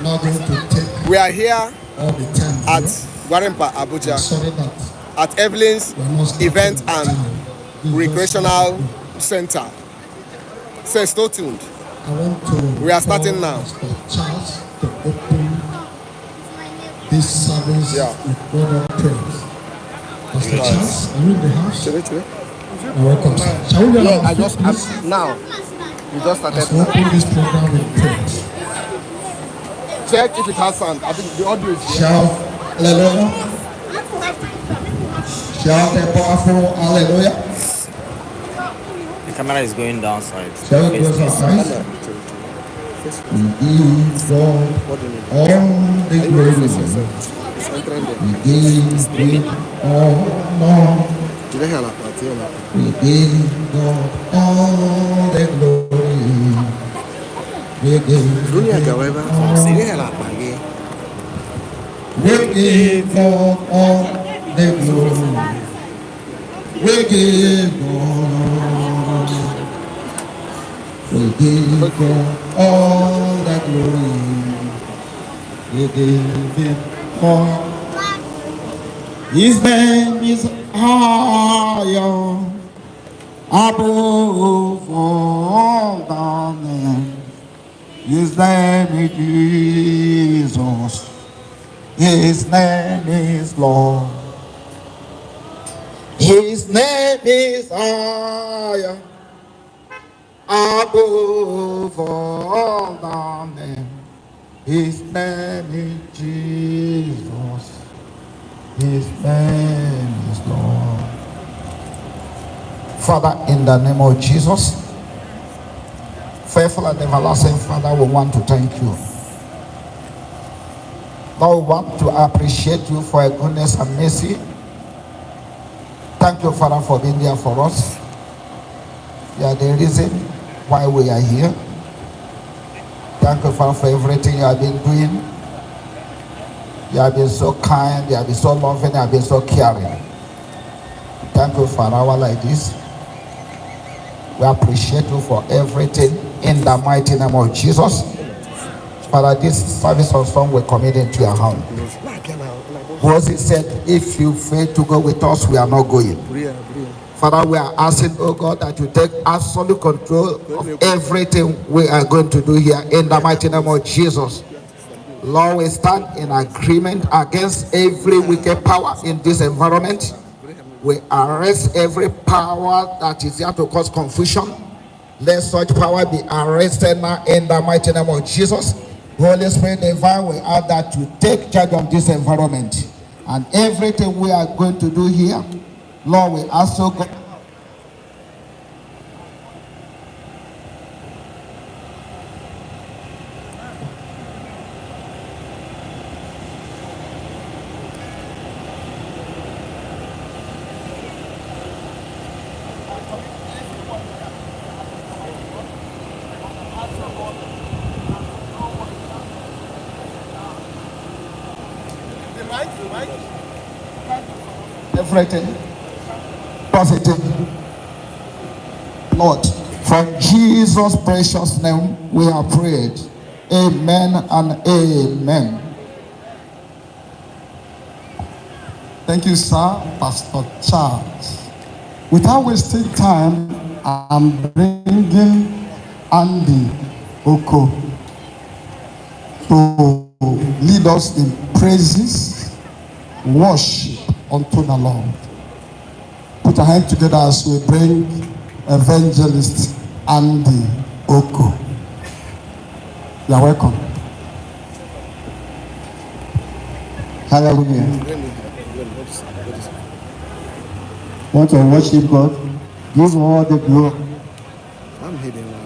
not going to take We are here all the time at here. Warempa, Abuja, Sorry that at Evelyn's we're not starting Event on and time. This is just Recreational starting. Center. So stay tuned. I want to We are starting call now. Pastor Charles to open this service with word of praise. Pastor Charles, are you in the house? You're welcome, sir. Shall we be on our feet, please? Now. We just started. Let's open this program with praise. Check if it has sound. I think the audio is here. Shout hallelujah. Shout a powerful hallelujah. The camera is going downside. Shall we close our eyes? We give God all the glory. We give Him honor. We give God all the glory. We give Him We give God all the glory. We give God. We give God all the glory. We give Him all. His name is higher above all the names. His name is Jesus. His name is Lord. His name is higher above all the names. His name is Jesus. His name is Lord. Father, in the name of Jesus, faithful and everlasting Father, we want to thank you. Lord, we want to appreciate you for your goodness and mercy. Thank you, Father, for being there for us. You are the reason why we are here. Thank you, Father, for everything you have been doing. You have been so kind, you have been so loving, you have been so caring. Thank you for an hour like this. We appreciate you for everything in the mighty name of Jesus. Father, this service of song we commit into your hand. Because it said, if you fail to go with us, we are not going. Father, we are asking, oh God, that you take absolute control of everything we are going to do here in the mighty name of Jesus. Lord, we stand in agreement against every wicked power in this environment. We arrest every power that is here to cause confusion. Let such power be arrested now in the mighty name of Jesus. Holy Spirit divine, we ask that you take charge of this environment and everything we are going to do here. Lord, we ask so God. Everything positive, Lord, from Jesus' precious name we have prayed. Amen and amen. Thank you, sir, Pastor Charles. Without wasting time, I'm bringing Andy Oko to lead us in praises, worship unto the Lord. Put our hands together as we bring evangelist Andy Oko. You are welcome. Hallelujah. Want to worship God? Give all the glory. I'm hidden one.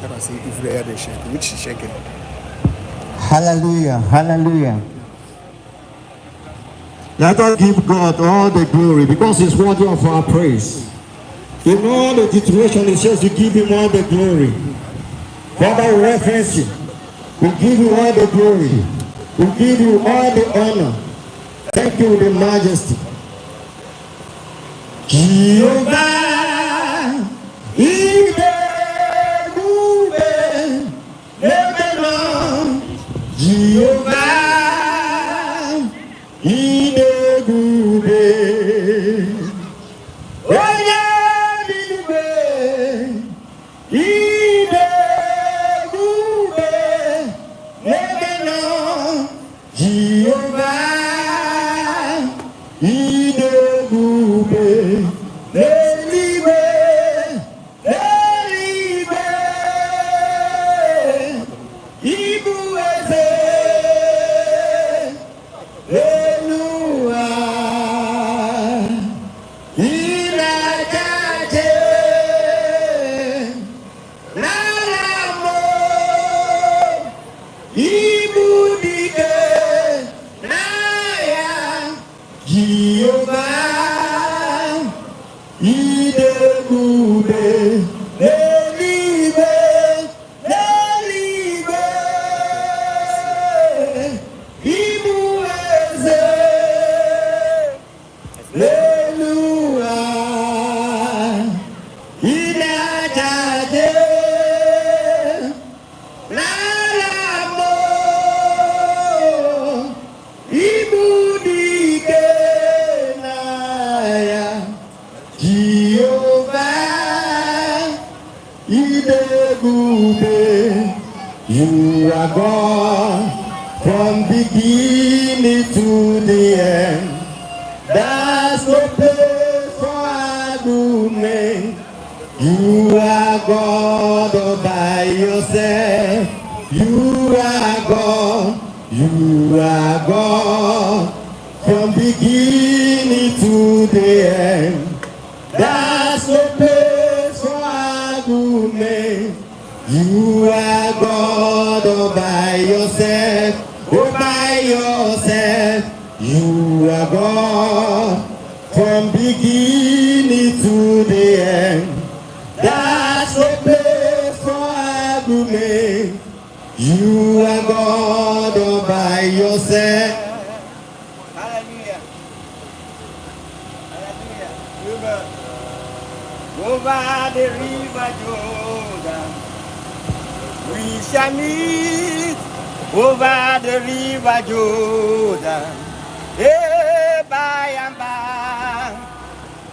Can I see if they are the shake? Which shaking? Hallelujah. Hallelujah. Let us give God all the glory because He's worthy of our praise. In all the situation, He says to give Him all the glory. Father, we reference you. We give you all the glory. We give you all the honor. Thank you, the majesty. Jehovah, Lebanon, Jehovah, Idegube, Onye Bidube, Idegube, Lebanon, Jehovah, Idegube, Lelibe, Lelibe, Ibueze, Lenua, Inajate, Lalamo, Ibudike, Naya, Jehovah, Idegube, Lelibe, Lelibe, Ibueze, Lenua, Inajade, Lalamo, Ibudike, Naya, Jehovah, Idegube, you are God from beginning to the end. That's no place for argument. You are God all by yourself. You are God. You are God from beginning to the end. That's no place for argument. You are God all by yourself. All by yourself. You are God from beginning to the end. That's no place for argument. You are God all by yourself. Hallelujah. Hallelujah. Over the river Jordan, we shall meet. Over the river Jordan, by and by.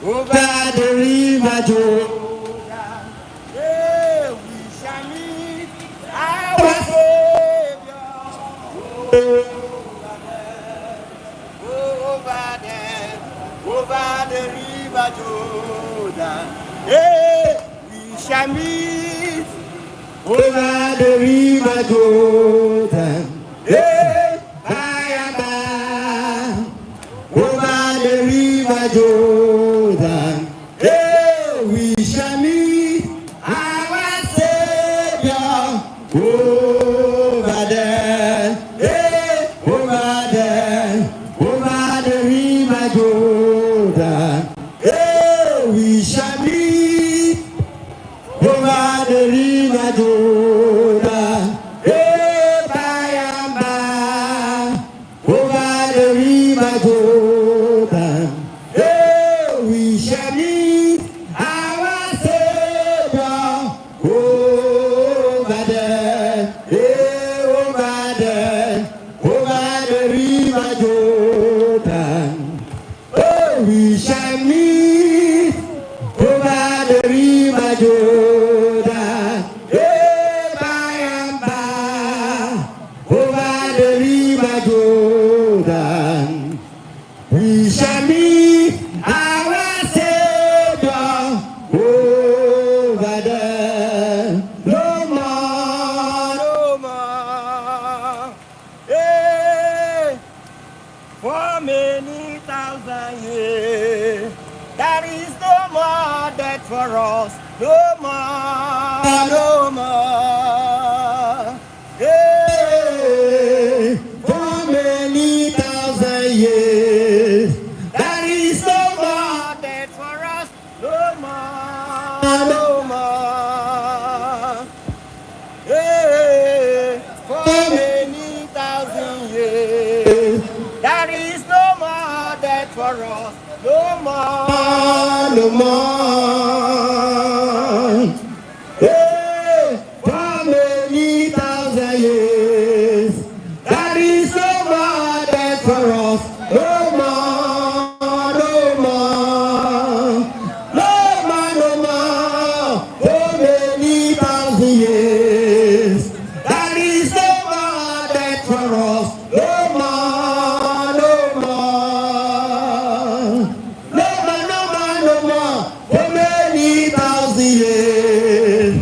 Over the river Jordan, we shall meet our Savior. Over the river Jordan, we shall meet. Over the river Jordan, by and by. Over the river Jordan, we shall meet our Savior. Over there, over there, over the river Jordan, we shall meet. Over the river Jordan, by and by. Over the river Jordan, we shall meet our Savior. Over there, over there, over the river Jordan, we shall meet. Over the river Jordan, by and by. Over the river Jordan, we shall meet our Savior. Over there, no more, no more. For many thousand years, there is no more death for us. No more, no more. For many thousand years, there is no more death for us. No more, no more. For many thousand years, there is no more death for us. No more, no more. For many thousand 1,000 years. That is no more death for us. No more, no more. No more, no more. For many thousand years. That is no more death for us. No more, no more. No more, no more, no more. For many thousand years.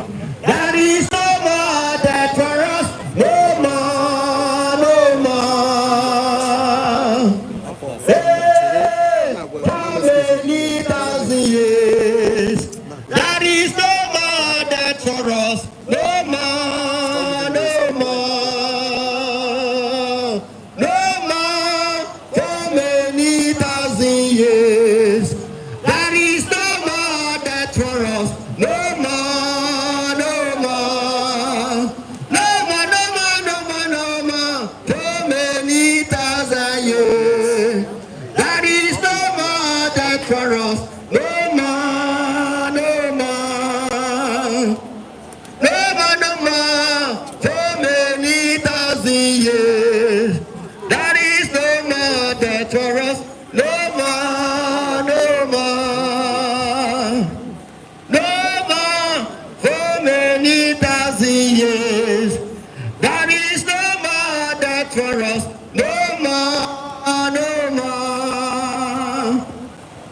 That is no more death for us. No more, no more. Hey, for many thousand years. That is no more death for us. No more, no more. No more for many thousand years. That is no more death for us. No more, no more. No more, no more, no more, no more. For many thousand years. That is no more death for us. No more, no more. No more, no more. For many thousand years. That is no more death for us. No more, no more. No more for many thousand years. That is no more death for us. No more, no more.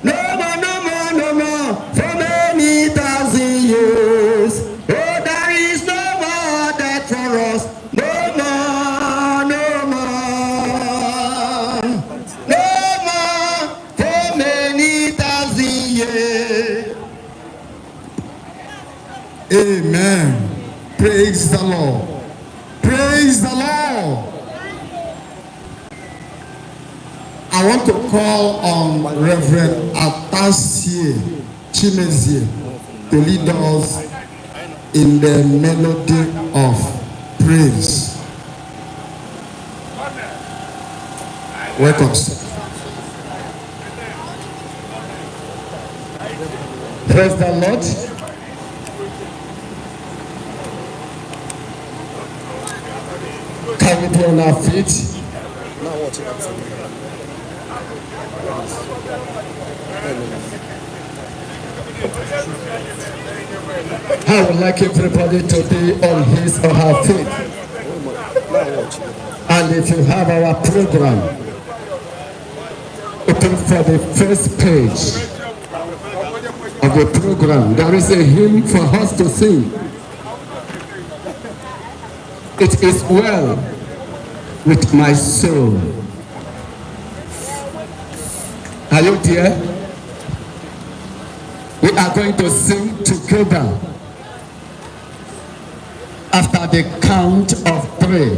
No more, no more, no more for many thousand years. Oh, there is no more death for us. No more, no more. No more for many thousand years. Amen. Praise the Lord. Praise the Lord. I want to call on Reverend Atasie Chimezie to lead us in the melody of praise. Welcome, sir. Praise the Lord. Can we be on our feet? I would like everybody to be on his or her feet. And if you have our program, open for the first page of the program. There is a hymn for us to sing. It is well with my soul. Are you there? We are going to sing together after the count of 3.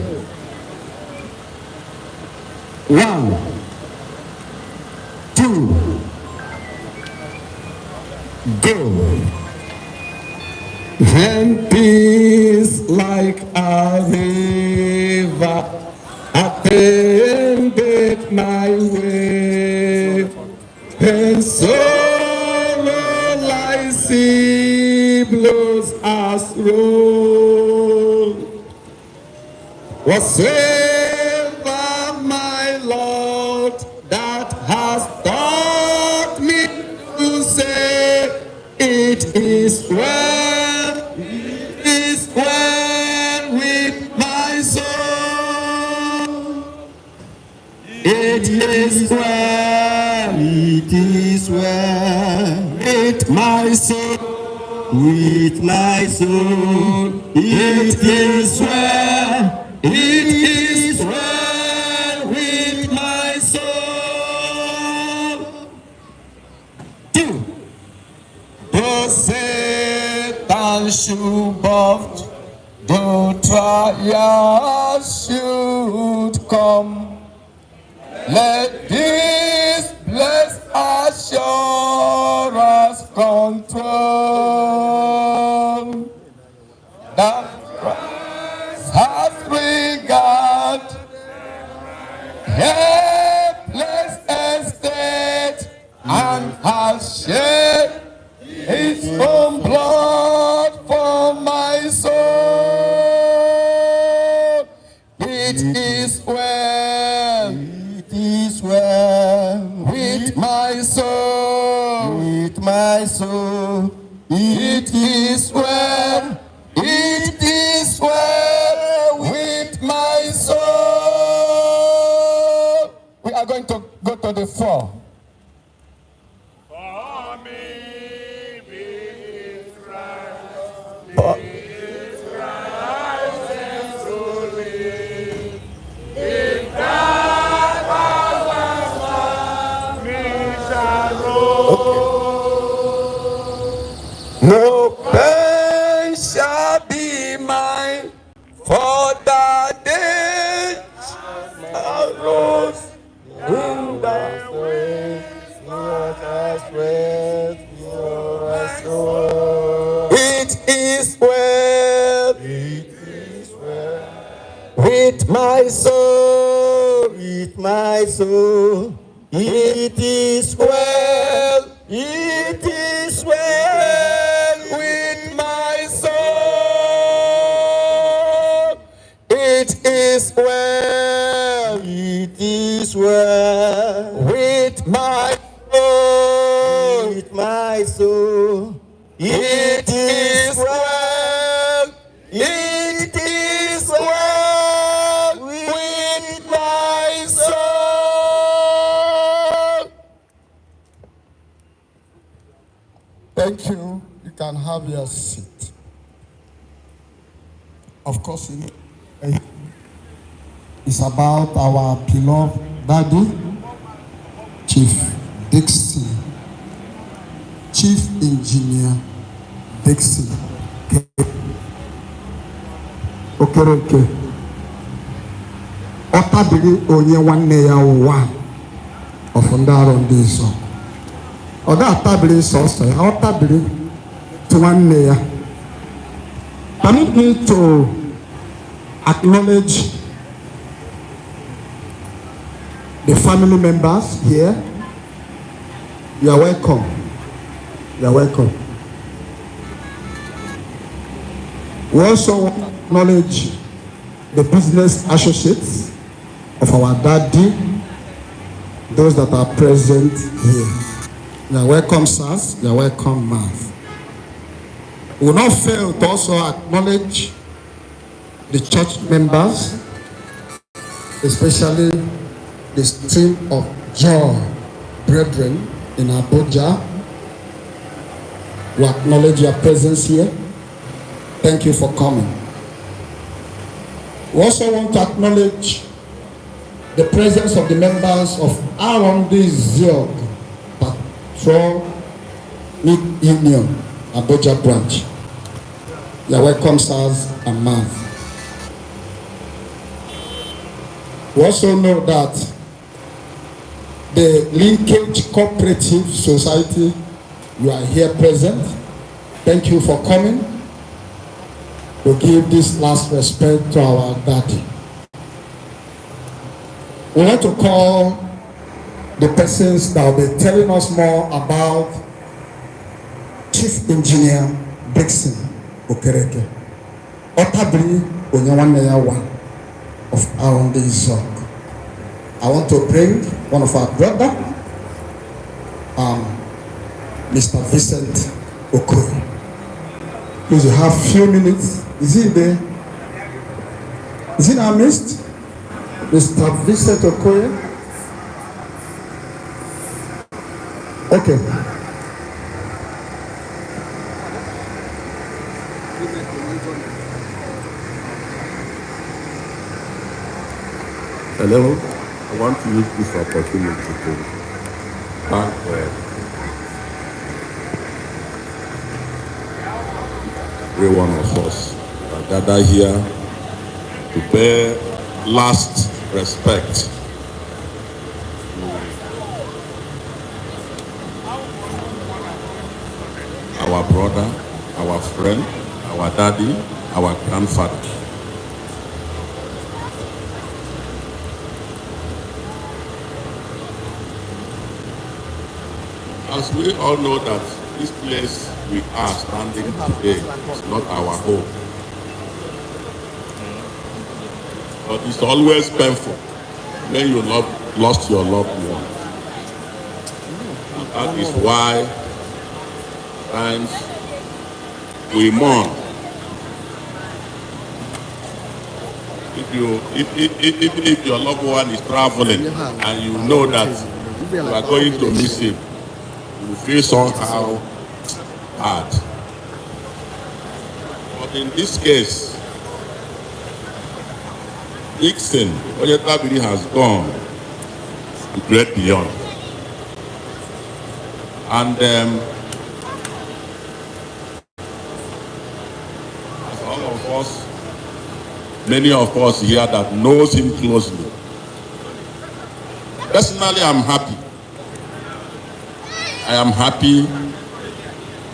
1, 2, go. And peace like a river attended my way, and sorrow like sea blows us roll. Whatsoever my Lord that has taught me to say, it is well. It is well, it is well with my soul, with my soul. It is well, it is well with my soul. 2. The Satan should buffed, the trials should come. Let this blessed assurance control that Christ has regard helpless estate and has shed his own. own blood for my soul. It is well. It is well With my soul. with my soul. It is well. It is well with my soul. We are going to go to the floor. No pain shall be mine, for the days arose in the It is well. It is well With my soul. with my soul. It is well. It is well With my soul. It is well. It is well With my soul. with my soul. It is well. It is well with my soul. Thank you. You can have your seat. Of course, you know, it's about our beloved daddy, Chief Dickson, Chief Engineer Dickson Okereke. Otabiri onye nwanne ya ụwa of ndị arụ ndị nsọ. Ọ ga-atabiri sọsọ ya, ọ tabiri to nwanne ya. Permit me to acknowledge the family members here. You are welcome. You are welcome. We also want to acknowledge the business associates of our daddy, those that are present here. You are welcome, sirs. You are welcome, ma'am. We will not fail to also acknowledge the church members, especially the stream of joy brethren in Abuja. We acknowledge your presence here. Thank you for coming. We also want to acknowledge the presence of the members of R&D Ziog Patrol Union Abuja branch. You are welcome, sirs and ma'am. We also know that the Linkage Cooperative Society, you are here present. Thank you for coming to give this last respect to our daddy. We want to call the persons that will be telling us more about Chief Engineer Dickson Okereke. Otabiri onye nwanne ya ụwa of R&D Zog. I want to bring one of our brother, Mr. Vincent Okoye. Please, you have few minutes. Is he there? Is he in our midst? Mr. Vincent Okoye? Okay. Hello, I want to use this opportunity to thank every one of us that gather here to pay last respect to our brother, our friend, our daddy, our grandfather. As we all know that this place we are standing today is not our home. but it's always painful when you lost your loved one. And that is why times we mourn. Even if your loved one is traveling and you know that you are going to miss him, you feel somehow hard. But in this case, DICKSON, ONYETABIRI has gone to great beyond. And as all of us, many of us here that knows him closely, personally, I'm happy. I am happy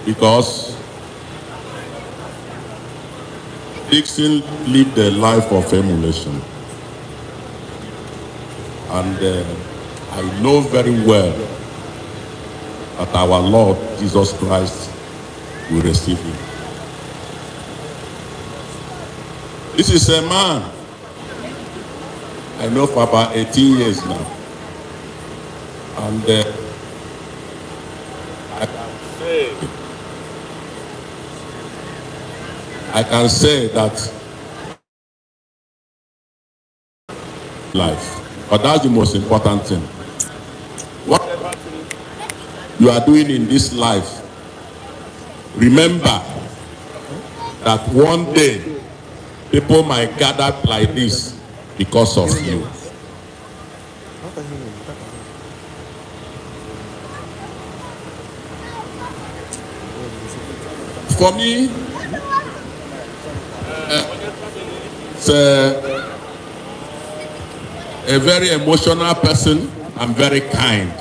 because DICKSON lived a life of emulation. And I know very well that our Lord Jesus Christ will receive him. This is a man I know for about 18 years now. And I can say that life, but that's the most important thing. Whatever you are doing in this life, remember that one day people might gather like this because of you. For me, it's a very emotional person and very kind.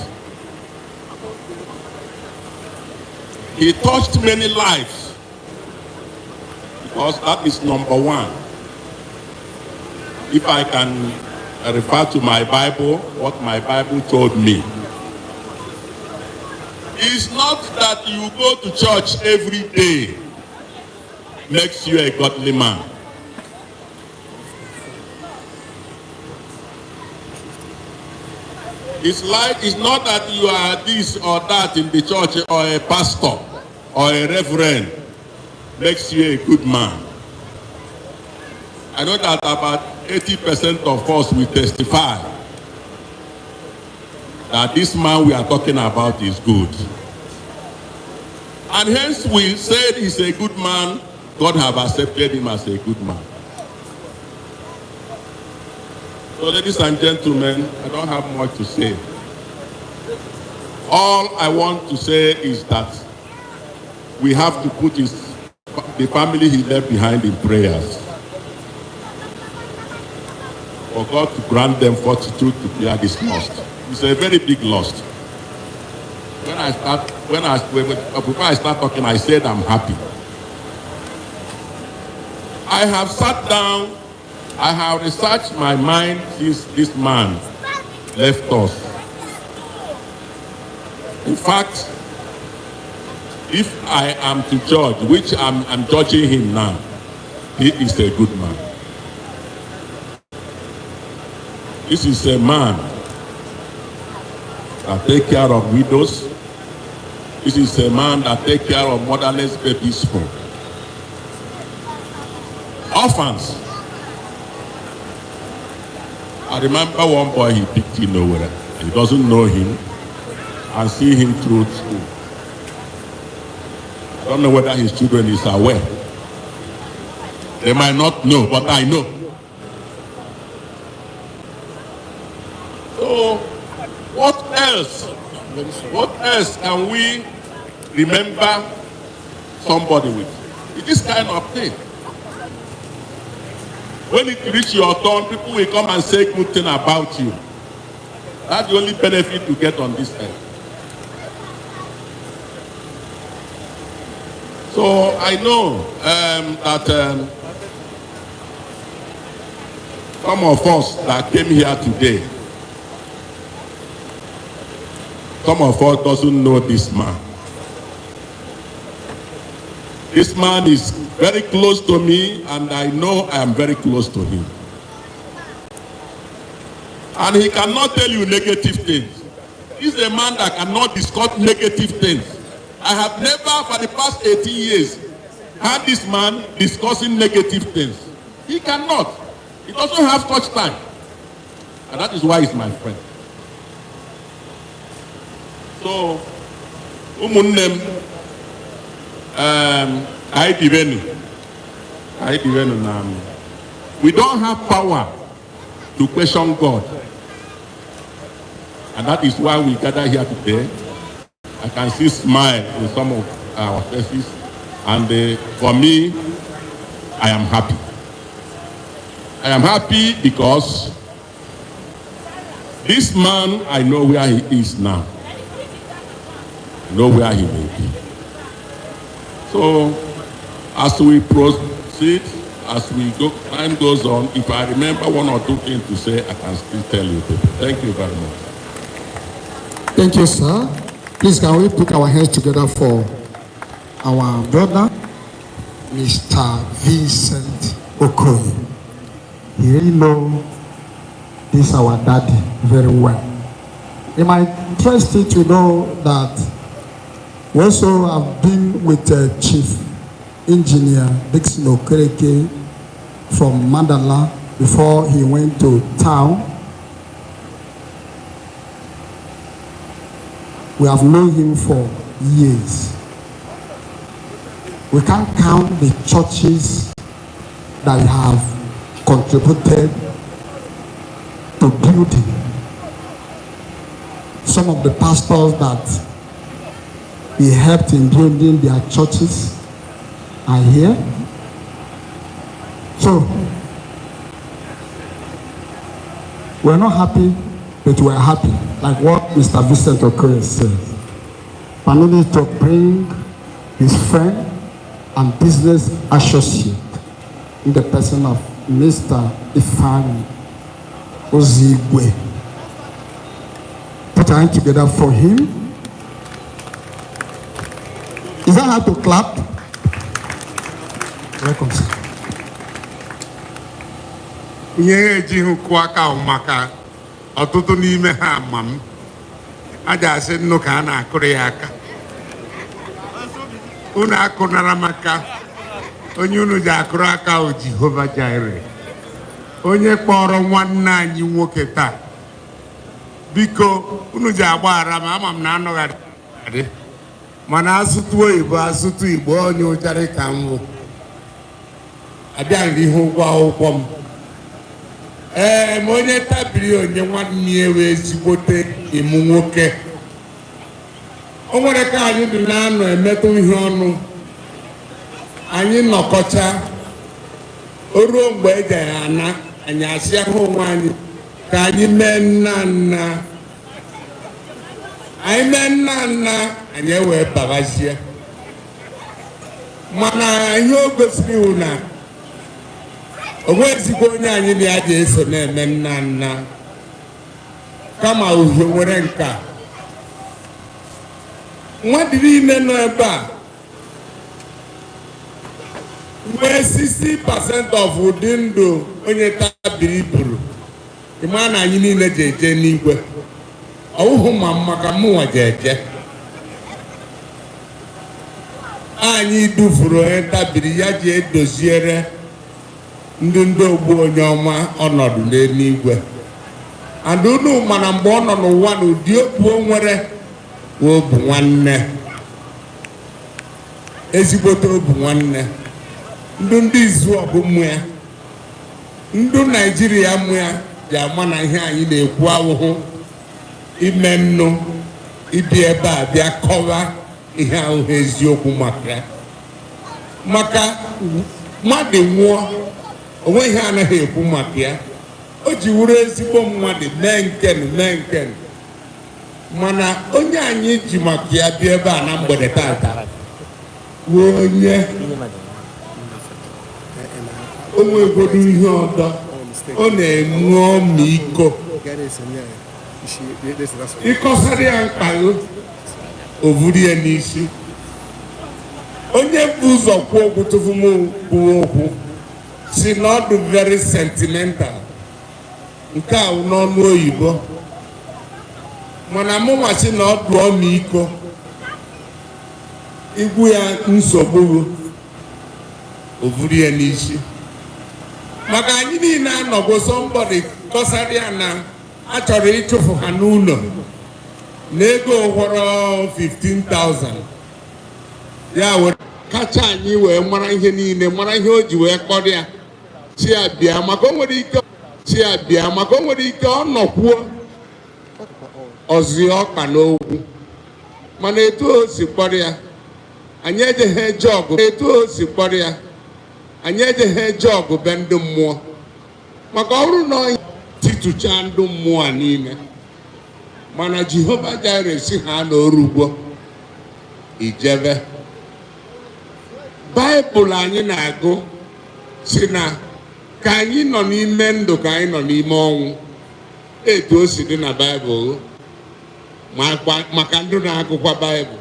He touched many lives because that is number one. If I can refer to my Bible, what my Bible told me, it's not that you go to church every day makes you a godly man. It's not that you are this or that in the church or a pastor or a reverend makes you a good man. I know that about 80% of us will testify that this man we are talking about is good. And hence we said he's a good man. God have accepted him as a good man. So ladies and gentlemen, I don't have much to say. All I want to say is that we have to put the family he left behind in prayers. For God to grant them fortitude to bear this loss. It's a very big loss. Before I start talking, I said I'm happy. I have sat down, I have researched my mind since this man left us. In fact, if I am to judge, which I'm judging him now, he is a good man. This is a man that takes care of widows. This is a man that takes care of motherless babies home. Orphans. I remember one boy he picked in nowhere. He doesn't know him and see him through school. I don't know whether his children is aware. They might not know, but I know. So, what else? What else can we remember somebody with? It's this kind of thing. When it reaches your turn, people will come and say good thing about you. That's the only benefit you get on this earth. So I know that some of us that came here today, some of us doesn't know this man. This man is very close to me, and I know I am very close to him. And he cannot tell you negative things. He's a man that cannot discuss negative things. I have never, for the past 18 years, heard this man discussing negative things. He cannot. He doesn't have such time. And that is why he's my friend. So, we don't have power to question God. And that is why we gather here today. I can see smile in some of our faces. And for me, I am happy. I am happy because this man, I know where he is now. I know where he will be. So, as we proceed, as we go, time goes on, if I remember one or two things to say, I can still tell you people. Thank you very much. Thank you, sir. Please, can we put our hands together for our brother, Mr. Vincent Okoye. He really knows this our daddy very well. It might interest you to know that we also have been with Chief Engineer Dickson Okereke from Mandala before he went to town. We have known him for years. We can't count the churches that have contributed to building. Some of the pastors that he helped in building their churches are here. So, we're not happy, but we're happy. Like what Mr. Vincent Okoye says. Permitted to bring his friend and business associate in the person of Mr. Ifani Ozigwe. Put our hands together for him. Is that how to clap? Welcome, sir. Ọtụtụ n'ime ha ama m aja asị nnụ ka a na-akụrụ ya aka unu akụnara maka onye unu ji akụrụ aka o Jehova Jireh onye kpọrọ nwanne anyị nwoke taa biko unu ji agbaghara m ama m na anọghị mana asụtụ oyibo asụtụ Igbo onye ụjarị ka m bụ abịaghị ihe ụgwọ akwụkwọ m onye tabiri onye nwanne ya wee ezigbote ịmụ nwoke o nwere ka anyị dị na-anọ emetụ ihe ọnụ anyị nọkọcha o ruo mgbe eji ana anyị asị ahụ onwe anyị ka anyị mee nna nna anyị mee nna nna anyị ewee babazie mana ihe o gosiri na onwezigbo onye anyị na ya ga-eso na-eme nna nna kama uhie nwere nka mmadụ niile nọ ebe a nwee 60% of ụdị ndụ onye tabiri buru ịma na anyị niile ji eje n'igwe ọwụhụ ma maka mụnwa ji eje anyị dufuru onye tabiri ya ji edoziere ndị ogbu onye ọma ọnọdụ n'eluigwe and unu mana mgbe ọ nọ n'ụwa na ụdị okwu o nwere obu nwanne ezigbote obu nwanne ndị izu ọbụ mmụ ya ndị Naịjirịa mmụ ya ji ama na ihe anyị na-ekwu ahụhụ ime nnụ ibi ebe a bịa kọwa ihe ahụhụ eziokwu maka mmadụ nwụọ onwe ihe anaghị ekwu maka ya o ji wuru ezigbo mmadụ mee nken mana onye anyị ji maka ya bịa ebe a na mgbede tata onye o nwegodo ihe ọdọ ọ na-enwe ọmịiko ịkọsara ya mkpagho o buru ya n'isi onye bụ ụzọ kwuo okwu tupu m kwuo okwu si na ọ dị very sentimental nke a n'ọnụ oyibo mana mụ masị na ọ dụọ m iko igwu ya nsogbu ovuru ya n'isi maka anyị niile anọgo somebody kọsara ya na a chọrọ ịchụfụ ha n'ụlọ na ego họrọ 15,000 ya were kacha anyị wee mara ihe niile mara ihe o ji wee kpọrọ ya chi abịa maka o nwere ike ọ nọkwuo ọzụ ọkpa n'okwu mana etu o si kpọrọ ya anyị ejeghị eje ọgụ be ndị mmụọ maka ọrụ na onye titucha ndị mmụọ a niile mana Jehova Jire si ha n'orugbo ijebe Baịbụl anyị na-agụ si na ka anyị nọ n'ime ndụ ka anyị nọ n'ime ọnwụ etu o si dị na Baịbụl maka ndị na-agụkwa Baịbụl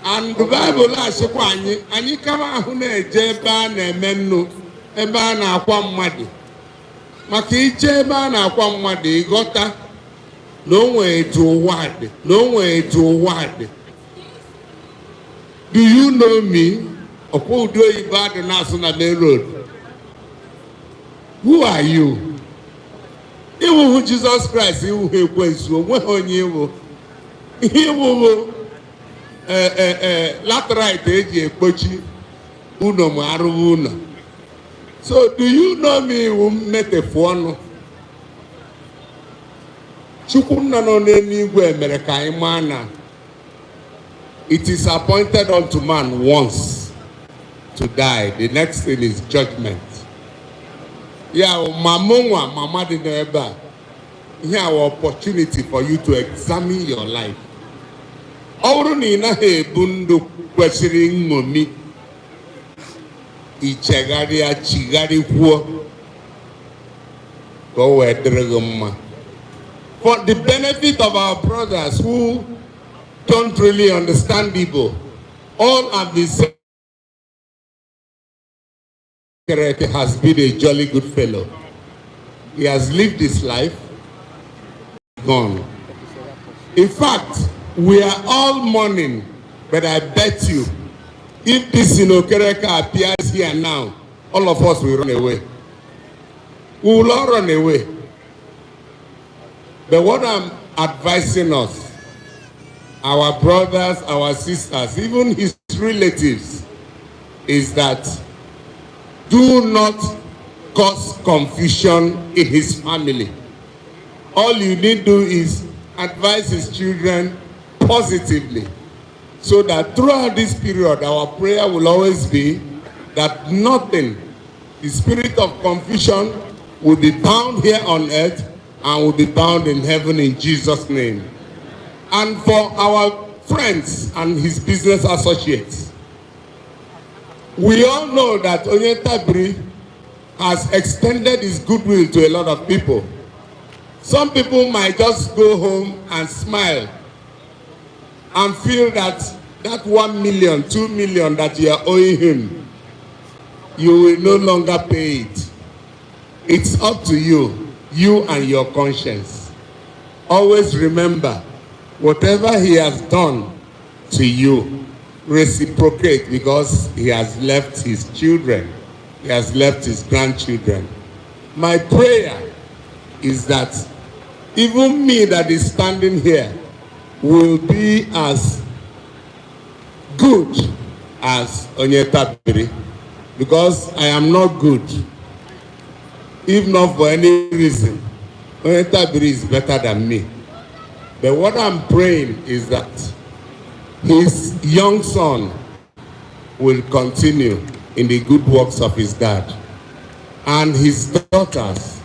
and Baịbụl asịkwa anyị kama ahụ na-eje ebe a na-eme nnu ebe a na-akwa mmadụ maka ije ebe a na-akwa mmadụ ịghọta na o nwere etu ụwa dị do you know me ọkwa ụdị oyibo adị na-asụ na main road who are you ịwụhụ Jizọs Kraịst ịwụhụ ekwensu onweghị onye ịwụ ihe ịwụhụ laterite eji ekpochi ụlọ ma arụwa ụlọ so do you know me iwu mmetefu ọnụ Chukwu nna nọ n'eluigwe mere ka anyị maa na it is appointed unto man once to die. The next thing is judgment. Yeah, mamonwa mama dị n'ebe a. Here our opportunity for you to examine your life. Ọ bụrụ na ị naghị ebu ndụ kwesịrị nṅomi ichegharịa chigharịkwuo ka o wee dịrị gị mma. For the benefit of our brothers who don't really understand Igbo, all have been said. Has been a jolly good fellow. He has lived his life, gone. In fact, we are all mourning, but I bet you, if this Inokereka appears here now, all of us will run away. We will all run away. But what I'm advising us, our brothers, our sisters, even his relatives, is that do not cause confusion in his family. All you need to do is advise his children positively, so that throughout this period, our prayer will always be that nothing, the spirit of confusion, will be bound here on earth and will be bound in heaven in Jesus' name. And for our friends and his business associates, we all know that ONYETABIRI has extended his goodwill to a lot of people. Some people might just go home and smile and feel that that 1 million, 2 million that you are owing him, you will no longer pay it. It's up to you, you and your conscience. Always remember, whatever he has done to you, reciprocate, because he has left his children, he has left his grandchildren. My prayer is that even me that is standing here will be as good as ONYETABIRI, because I am not good. If not for any reason, ONYETABIRI is better than me. But what I'm praying is that his young son will continue in the good works of his dad, and his daughters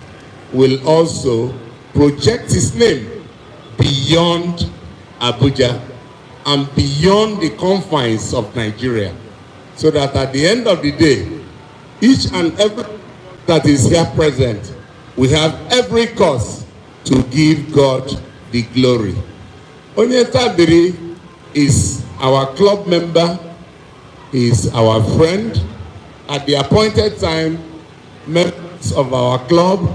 will also project his name beyond Abuja and beyond the confines of Nigeria, so that at the end of the day, each and every that is here present, we have every cause to give God the glory. ONYETABIRI is our club member, he is our friend. At the appointed time, members of our club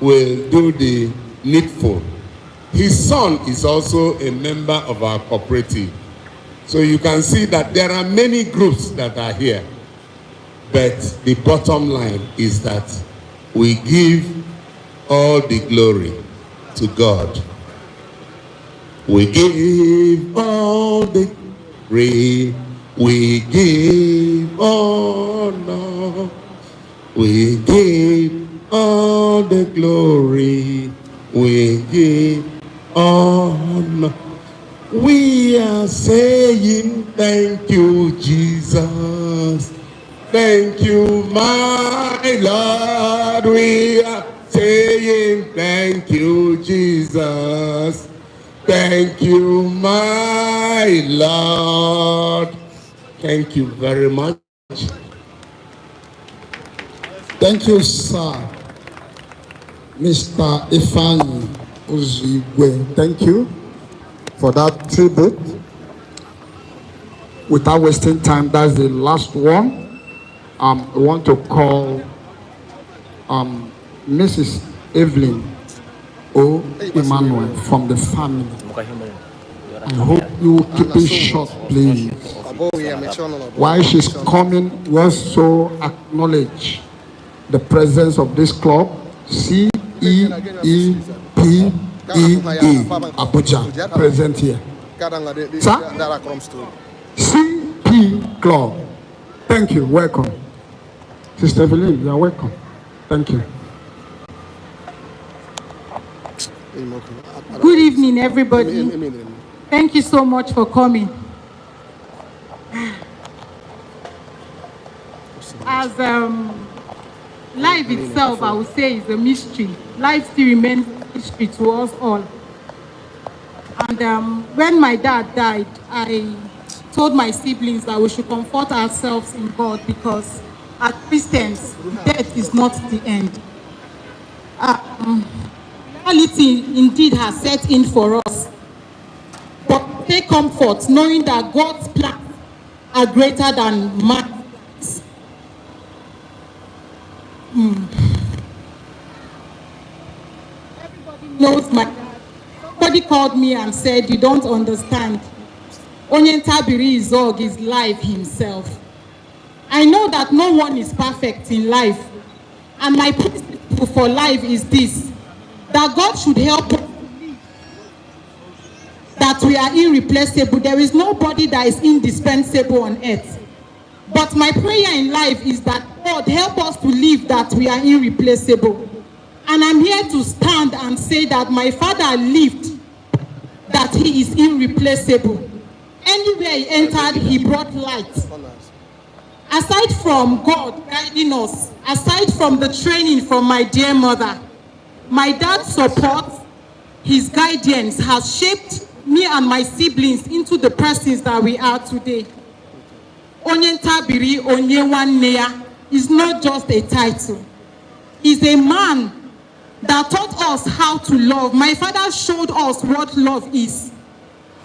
will do the needful. His son is also a member of our cooperative. So you can see that there are many groups that are here. But the bottom line is that we give all the glory to God. We give all the glory. We give honor. We give all the glory. We give honor. We are saying thank you, Jesus. Thank you, my Lord. We are saying thank you, Jesus. Thank you, my Lord. Thank you very much. Thank you, sir. Mr. Ifani Ozigwe, thank you for that tribute. Without wasting time, that's the last one. I want to call Mrs. Evelyn O. Emmanuel from the family. I hope you will keep it short, please. While she's coming, we also acknowledge the presence of this club, CEEPEE Abuja, present here. Sir? CP Club. Thank you. Welcome. Sister Evelyn, you are welcome. Thank you. Good evening, everybody. Thank you so much for coming. As life itself, I would say, is a mystery. Life still remains a mystery to us all. And when my dad died, I told my siblings that we should comfort ourselves in God, because as Christians, death is not the end. Reality indeed has set in for us. But take comfort knowing that God's plans are greater than man's. Everybody knows my dad. Somebody called me and said, "You don't understand. ONYETABIRI ONYE is life himself." I know that no one is perfect in life. And my principle for life is this: that God should help us believe that we are irreplaceable. There is nobody that is indispensable on earth. But my prayer in life is that God help us to live that we are irreplaceable. And I'm here to stand and say that my father lived that he is irreplaceable. Anywhere he entered, he brought light. Aside from God guiding us, aside from the training from my dear mother, my dad's support, his guidance has shaped me and my siblings into the persons that we are today. ONYETABIRI ONYE NWANNE is not just a title. He's a man that taught us how to love. My father showed us what love is.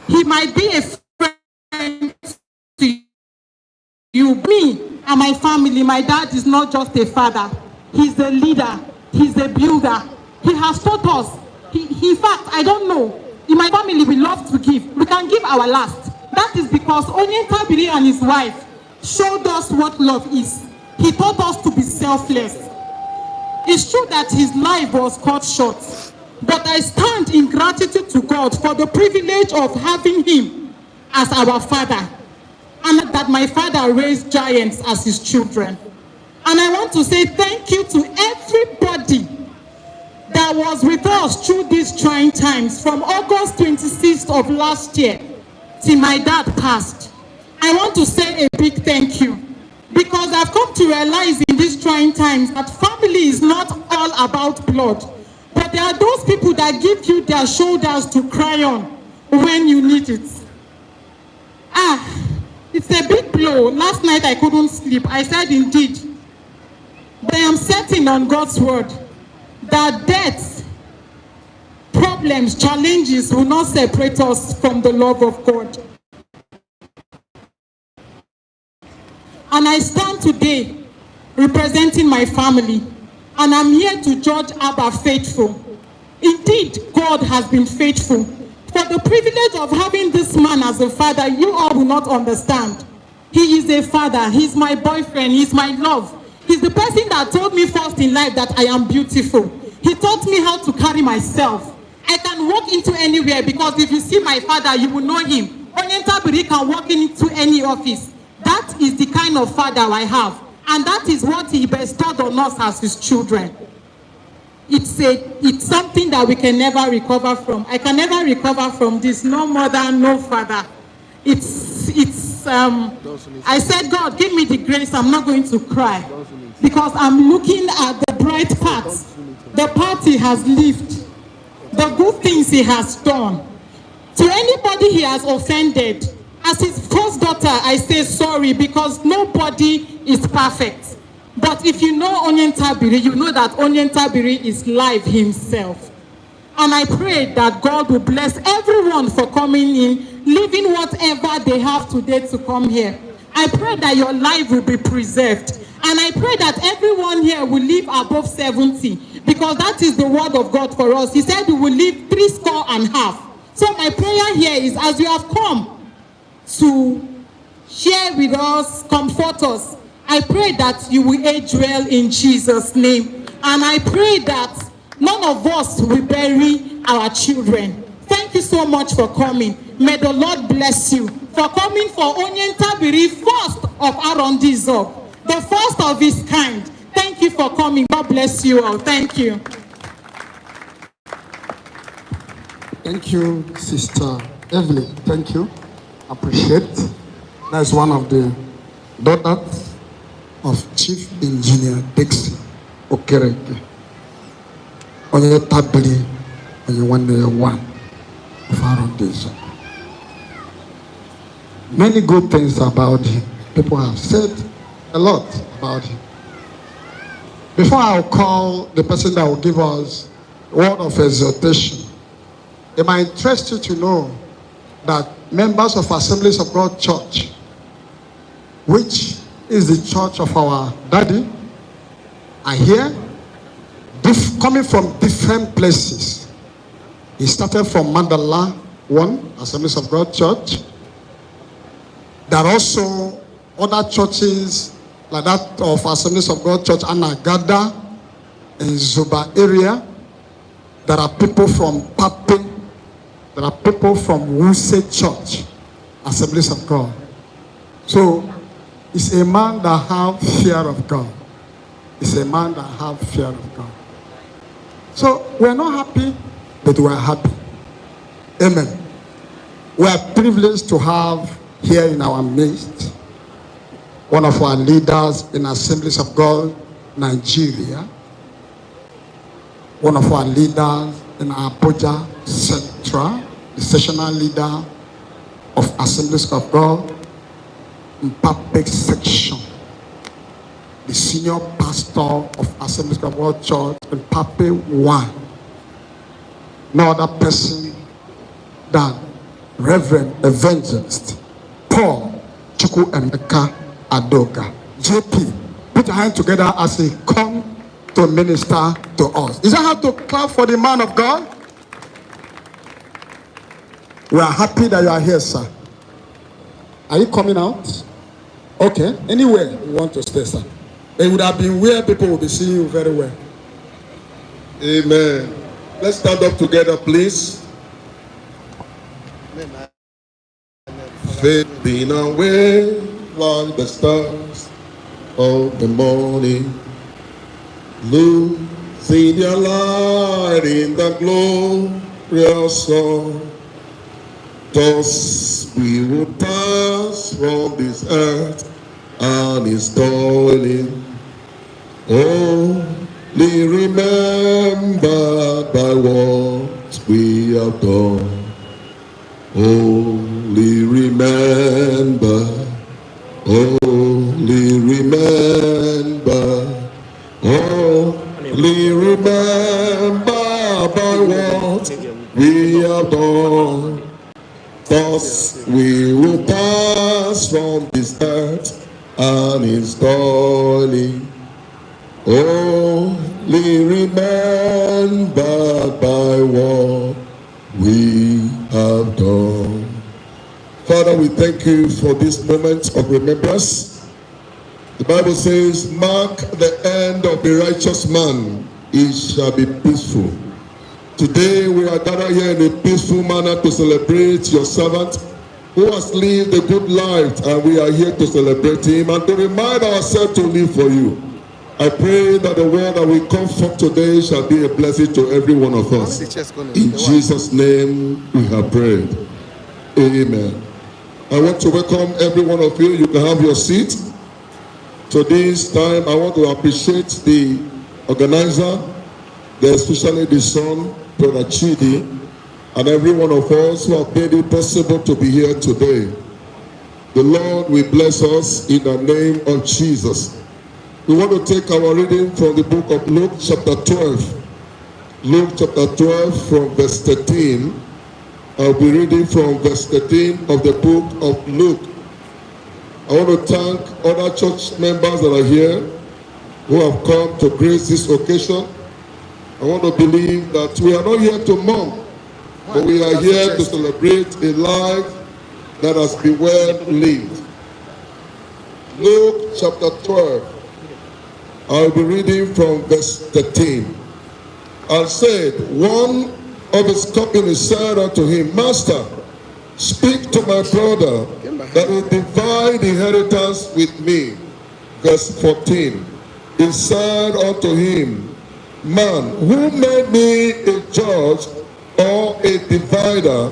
He might be a friend to you. Me and my family, my dad is not just a father. He's a leader. He's a builder. He has taught us. In fact, I don't know. In my family, we love to give. We can give our last. That is because ONYETABIRI and his wife showed us what love is. He taught us to be selfless. It's true that his life was cut short, but I stand in gratitude to God for the privilege of having him as our father, and that my father raised giants as his children. And I want to say thank you to everybody that was with us through these trying times from August 26th of last year till my dad passed. I want to say a big thank you, because I've come to realize in these trying times that family is not all about blood, but there are those people that give you their shoulders to cry on when you need it. It's a big blow. Last night I couldn't sleep. I said indeed, but I am certain on God's word that death, problems, challenges will not separate us from the love of God. And I stand today representing my family and I'm here to judge Abba faithful. Indeed, God has been faithful. For the privilege of having this man as a father, you all will not understand. He is a father. He's my boyfriend. He's my love. He's the person that told me first in life that I am beautiful. He taught me how to carry myself. I can walk into anywhere because if you see my father, you will know him. ONYETABIRI can walk into any office. That is the kind of father I have. And that is what he bestowed on us as his children. It's something that we can never recover from. I can never recover from this. No mother, no father. I said, God, give me the grace. I'm not going to cry because I'm looking at the bright parts, the part he has lived, the good things he has done. To anybody he has offended, as his first daughter, I say sorry because nobody is perfect. But if you know ONYETABIRI, you know that ONYETABIRI is life himself. And I pray that God will bless everyone for coming in, leaving whatever they have today to come here. I pray that your life will be preserved. And I pray that everyone here will live above 70, because that is the word of God for us. He said we will live 70. So my prayer here is, as you have come to share with us, comfort us, I pray that you will age well in Jesus' name. And I pray that none of us will bury our children. Thank you so much for coming. May the Lord bless you for coming for ONYETABIRI, first of Arondizog, the first of his kind. Thank you for coming. God bless you all. Thank you. Thank you, Sister Evelyn. Thank you. Appreciate. That's one of the daughters of Chief Engineer DICKSON Okereke. ONYETABIRI ONYE NWANNE of Arondizog. Many good things about him. People have said a lot about him. Before I'll call the person that will give us a word of exhortation, it might interest you to know that members of Assemblies of God Church, which is the church of our daddy, are here, coming from different places. He started from Mandala 1, Assemblies of God Church. There are also other churches like that of Assemblies of God Church, Anagada, in Zuba area. There are people from Pape. There are people from Wuse Church, Assemblies of God. So, it's a man that has fear of God. It's a man that has fear of God. So, we're not happy, but we're happy. Amen. We are privileged to have here in our midst one of our leaders in Assemblies of God, Nigeria. One of our leaders in Abuja Central, the sessional leader of Assemblies of God in Pape section. The senior pastor of Assemblies of God Church in Pape 1. No other person than Reverend Evangelist Paul Chukwuemeka Adoga. JP, put your hands together as he come to minister to us. Is that how to clap for the man of God? We are happy that you are here, sir. Are you coming out? Okay. Anywhere you want to stay, sir. It would have been where people will be seeing you very well. Amen. Let's stand up together, please. Fading away like the stars of the morning, losing their light in the glorious sun. Thus we will pass from this earth and its toiling. Only remembered by what we have done. Only remember, only remember, only remember by what we have done. Thus we will pass from this earth and its toiling. Only remembered by what we have done. Father, we thank you for this moment of remembrance. The Bible says, mark the end of the righteous man, it shall be peaceful. Today we are gathered here in a peaceful manner to celebrate your servant who has lived a good life, and we are here to celebrate him and to remind ourselves to live for you. I pray that the word that we come from today shall be a blessing to every one of us. In Jesus' name we have prayed. Amen. I want to welcome every one of you. You can have your seat. So this time I want to appreciate the organizer, especially the son, Brother Chidi, and every one of us who have made it possible to be here today. The Lord will bless us in the name of Jesus. We want to take our reading from the book of Luke chapter 12. Luke chapter 12 from verse 13. I'll be reading from verse 13 of the book of Luke. I want to thank other church members that are here who have come to grace this occasion. I want to believe that we are not here to mourn, but we are here to celebrate a life that has been well lived. Luke chapter 12. I'll be reading from verse 13. And said, one of his company said unto him, Master, speak to my brother that he divide the inheritance with me. Verse 14. He said unto him, Man, who made me a judge or a divider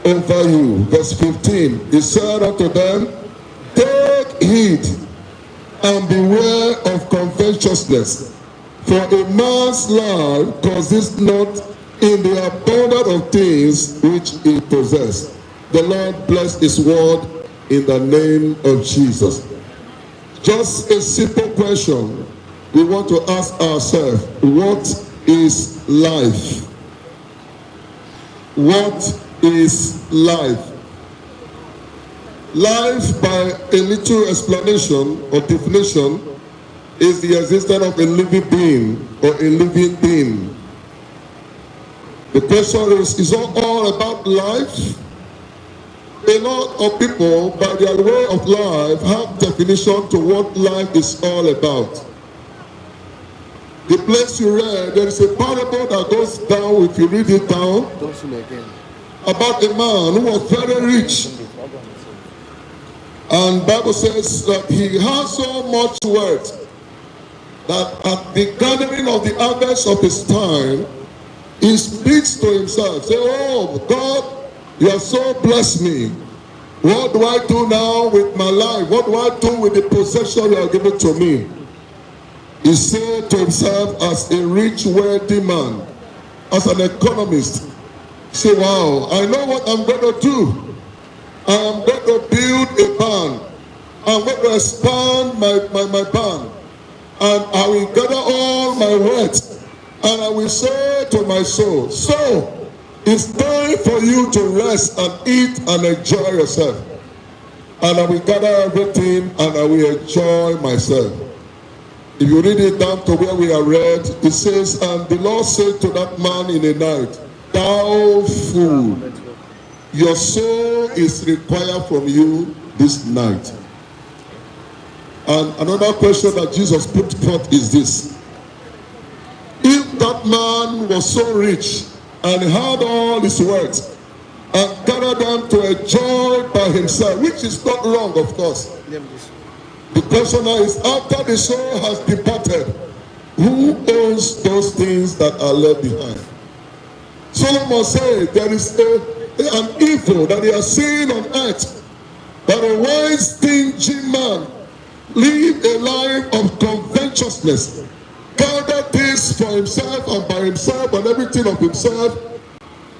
over you? Verse 15. He said unto them, Take heed and beware of covetousness, for a man's life consists not in the abundance of things which he possesses. The Lord bless his word in the name of Jesus. Just a simple question we want to ask ourselves: what is life? What is life? Life, by a little explanation or definition, is the existence of a living being or a living thing. The question is all about life? A lot of people, by their way of life, have definition to what life is all about. The place you read, there is a parable that goes down, if you read it down, about a man who was very rich. And Bible says that he has so much wealth that at the gathering of the harvest of his time, he speaks to himself, say, oh God, you have so blessed me. What do I do now with my life? What do I do with the possession you have given to me? He said to himself, as a rich, wealthy man, as an economist, say, wow, I know what I'm going to do. I'm going to build a barn. I'm going to expand my barn. And I will gather all my wealth. And I will say to my soul, so it's time for you to rest and eat and enjoy yourself. And I will gather everything and I will enjoy myself. If you read it down to where we are read, it says, and the Lord said to that man in the night, thou fool, your soul is required from you this night. And another question that Jesus put forth is this: if that man was so rich and had all his wealth and gathered them to enjoy by himself, which is not wrong, of course. The question now is, after the soul has departed, who owns those things that are left behind? Solomon said there is an evil that he has seen on earth, that a wise, stingy man live a life of covetousness, gather things for himself and by himself and everything of himself,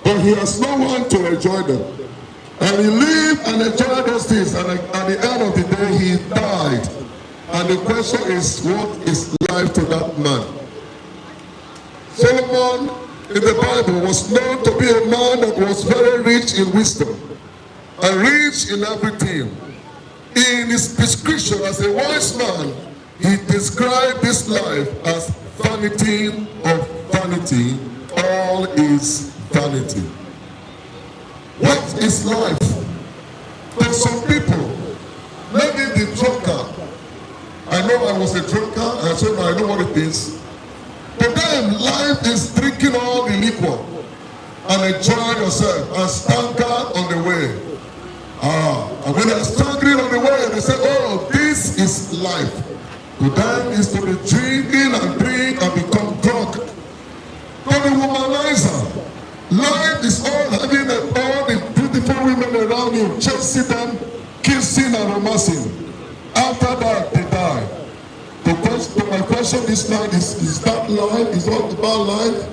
but he has no one to enjoy them. And he lived and enjoyed those things, and at the end of the day he died. And the question is, what is life to that man? Solomon in the Bible was known to be a man that was very rich in wisdom and rich in everything. In his description as a wise man, He described this life as vanity of vanity. All is vanity. What is life? For some people, maybe the drunkard. I know I was a drunkard, and so I know what it is. For them, life is drinking all the liquor and enjoy yourself and stagger on the way. And when they're staggering on the way, they say, oh, this is life. To them is to be drinking and drink and become drunk. To the womanizer, life is all having all the beautiful women around you, chasing them, kissing and romancing. After that, they die. My question this night is that life? Is all about life?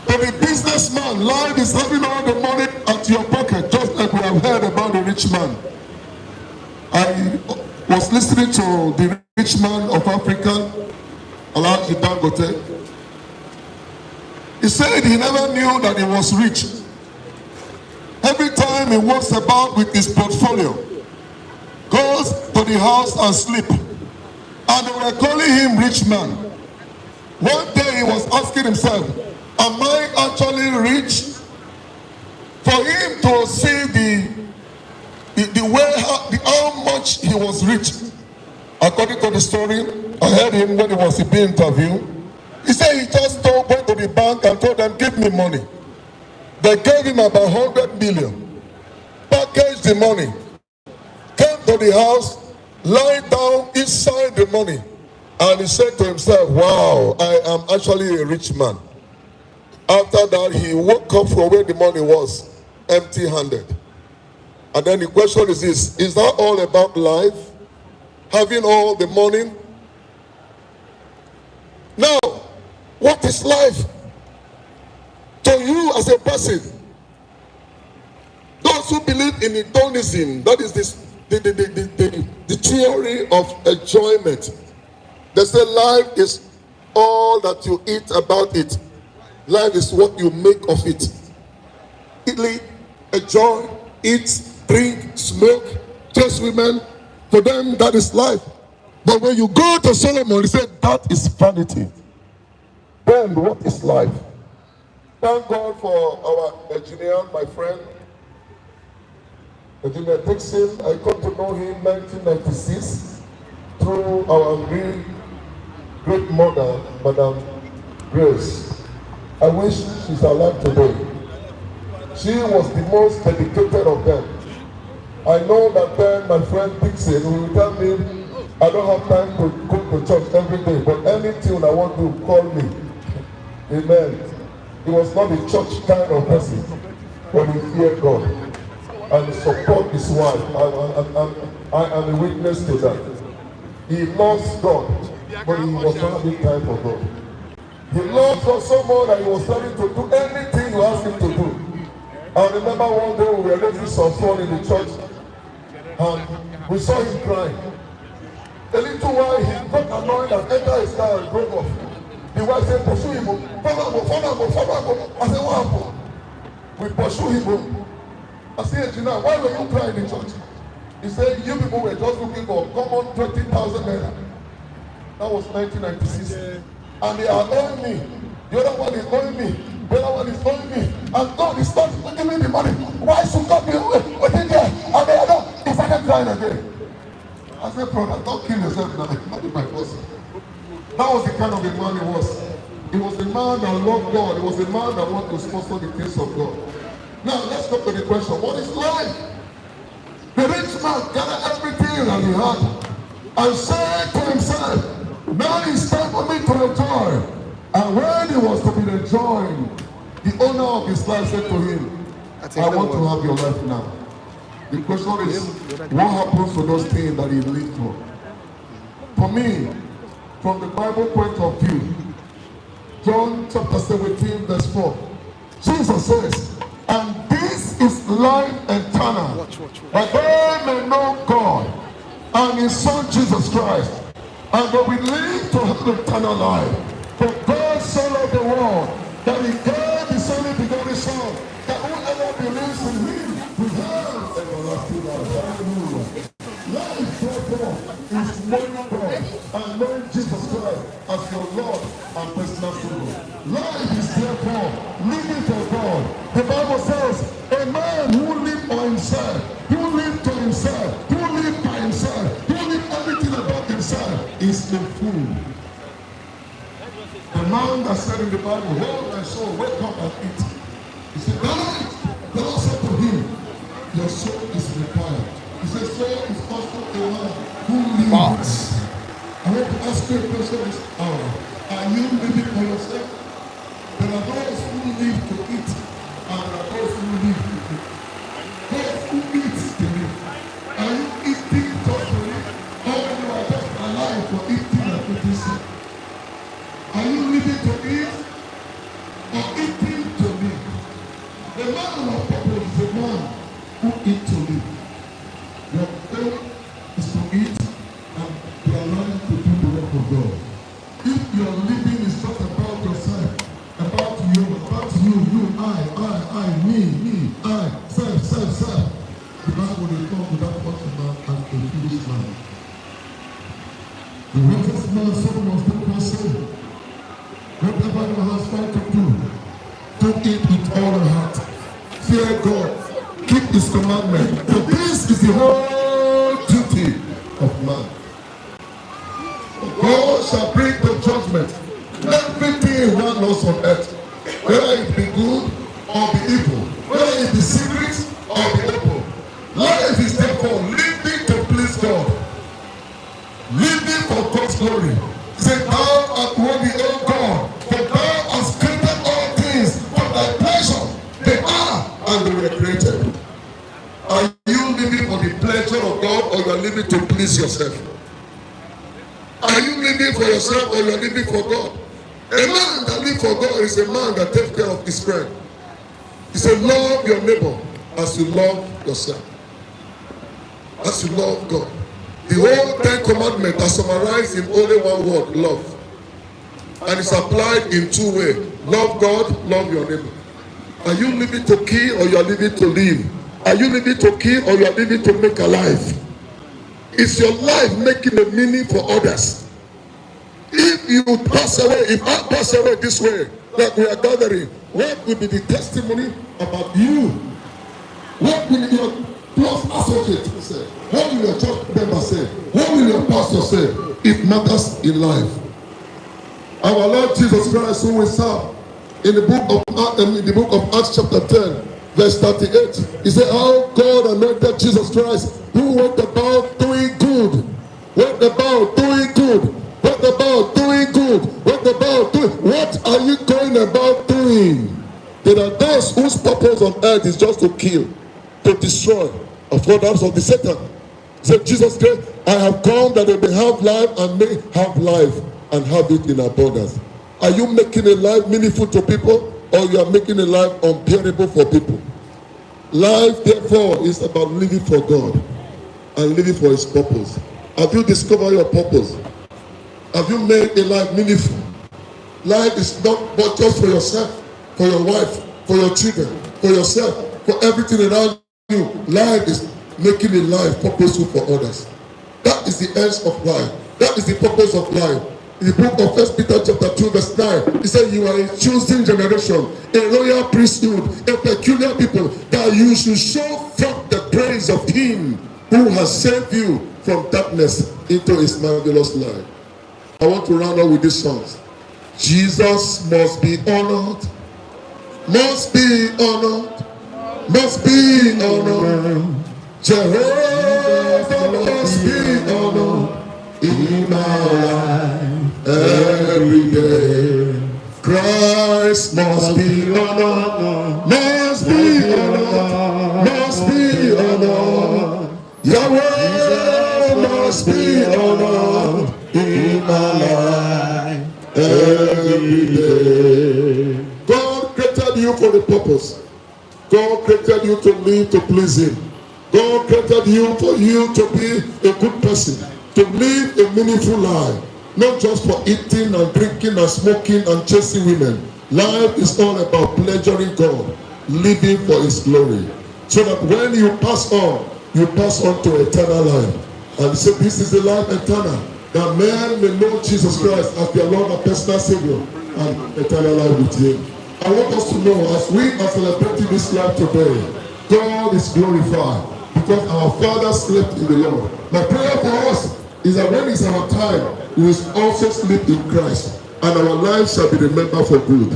For the businessman, life is having all the money at your pocket, just like we have heard about the rich man. I was listening to the rich man of Africa, Alhaji Dangote. He said he never knew that he was rich. Every time he walks about with his portfolio, goes to the house and sleep. And they were calling him rich man. One day he was asking himself, am I actually rich? For him to see the way how much he was rich. According to the story, I heard him when he was being interviewed. He said he just went to the bank and told them, give me money. They gave him about 100 million. Packaged the money. Came to the house, lied down inside the money. And he said to himself, wow, I am actually a rich man. After that, he woke up from where the money was, empty-handed. And then the question is this, is that all about life? Having all the money? Now, what is life? To you as a person, those who believe in hedonism, that is the theory of enjoyment. They say life is all that you eat about it. Life is what you make of it. Eat, enjoy, eat, drink, smoke, chase women. For them, that is life. But when you go to Solomon, he said, that is vanity. Then what is life? Thank God for our engineer, my friend, Engineer Dickson. I got to know him in 1996 through our great mother, Madam Grace. I wish she's alive today. She was the most dedicated of them. I know that then my friend Dickson will tell me, I don't have time to go to church every day, but anything I want to call me. Amen. He was not a church kind of person, but he feared God and support his wife. I am a witness to that. He loves God, but he was not having time for God. He loves God so much that he was ready to do anything you asked him to do. I remember one day we were raising some fun in the church, and we saw him crying. A little while he got annoyed and entered his car and drove off. The wife said, pursue him. Follow him. I said, what happened? We pursue him. I said, Gina, why were you crying in church? He said, you people were just looking for common 20,000 naira. That was 1996. And they are owing me. The other one is owing me. The other one is owing me. And God is not giving me the money. Why should God be waiting there? And they are not. He started crying again. I said, brother, don't kill yourself now. Not in my person. That was the kind of a man he was. He was a man that loved God. He was a man that wanted to sponsor the things of God. Now, let's go to the question. What is life? The rich man gathered everything that he had and said to himself, now it's time for me to enjoy. And when he was to be enjoying, the owner of his life said to him, I want to have your life now. The question is, what happens to those things that he lived for? For me, from the Bible point of view, John chapter 17 verse 4, Jesus says, and this is life eternal, that they may know God and his Son Jesus Christ, and they will live to have eternal life. For God so loved the world that he gave his only begotten Son, that whoever believes in him will have everlasting life. Hallelujah. Life, therefore, is knowing God. and knowing Jesus Christ as your Lord and personal Savior. Life is therefore living for God. The Bible says, a man who lives for himself, who lives to himself, who lives by himself, who lives everything about himself, is a fool. The man that said in the Bible, "Hold my soul, wake up and eat." He said, the Lord said to him, "Your soul is required." He said, "Soul is also a man who lives." I want to ask you a question this hour. Are you living for yourself? There are those who live to eat, and there are those who live to eat. Those who eat to live. Are you eating just to live? Or you are just alive for eating and eating? Are you living to eat or eating to live? The man of purpose is a man who eats to live. Your goal is to eat and you are learning to do the work of God. If your living is just about yourself, about you, I, me, I, self, the Bible will come with that person man and a foolish man. The richest man, so must do person. Whatever you have tried to do it with all your heart. Fear God, keep His commandment. For this is the whole duty of man. God shall bring the judgment everything one knows on earth, whether it be good or be evil, whether it be secret or be open. Life is therefore living to please God, living for God's glory. Say, "Thou art worthy, O God, for thou hast created all things for thy pleasure. They are and they were created." Are you living for the pleasure of God, or you are living to please yourself? Are you living for yourself, or you are living for God? A man that lives for God is a man that takes care of his friend. He said, "Love your neighbor as you love yourself." As you love God. The whole 10 commandments are summarized in only one word: love. And it's applied in two ways: love God, love your neighbor. Are you living to kill, or you are living to live? Are you living to kill, or you are living to make alive? Is your life making a meaning for others? If you pass away, if I pass away this way, like we are gathering, what will be the testimony about you? What will your close associates say? What will your church member say? What will your pastor say? It matters in life. Our Lord Jesus Christ, who we serve, in the book of Acts chapter 10, verse 38, he said, "How God anointed Jesus Christ, who went about doing good, went about doing good, went about doing good, went about doing." What are you going about doing? There are those whose purpose on earth is just to kill, to destroy, of all that of the Satan. Said Jesus Christ, "I have come that they may have life and may have life and have it in abundance." Are you making a life meaningful to people, or you are making a life unbearable for people? Life, therefore, is about living for God and living for His purpose. Have you discovered your purpose? Have you made a life meaningful? Life is not but just for yourself, for your wife, for your children, for yourself, for everything around you. Life is making a life purposeful for others. That is the end of life. That is the purpose of life. In the book of 1 Peter chapter 2 verse 9, he said, "You are a chosen generation, a royal priesthood, a peculiar people, that you should show forth the praise of Him who has saved you from darkness into His marvelous light." I want to round up with these songs. Jesus must be honored, must be honored, must be honored. Jehovah must be honored in my life every day. Christ must be honored, must be honored, must be honored. Yahweh must be honored in my life every day. God created you for the purpose. God created you to live to please Him. God created you for you to be a good person, to live a meaningful life, not just for eating and drinking and smoking and chasing women. Life is all about pleasuring God, living for His glory, so that when you pass on to eternal life. And He said, "This is the life eternal, that men may know Jesus Christ as their Lord and personal Savior and eternal life with Him. I want us to know, as we are celebrating this life today, God is glorified because our Father slept in the Lord. My prayer for us is that when it's our time, we will also sleep in Christ, and our lives shall be remembered for good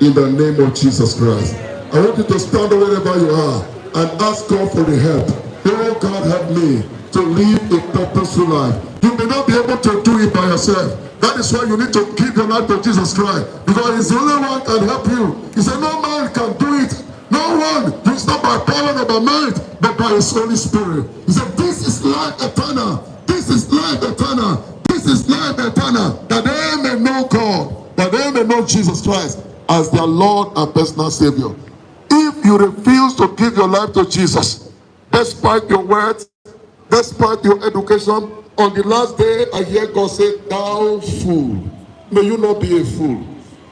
in the name of Jesus Christ. I want you to stand wherever you are and ask God for the help. Oh God, help me to live a purposeful life. You may not be able to do it by yourself. That is why you need to give your life to Jesus Christ, because He's the only one can help you. He said no man can do it. No one. It's not by power nor by might, but by His Holy Spirit. He said this is life eternal. This is life eternal. This is life eternal. That they may know God, that they may know Jesus Christ as their Lord and personal Savior. If you refuse to give your life to Jesus, despite your words, despite your education, on the last day I hear God say, thou fool, may you not be a fool.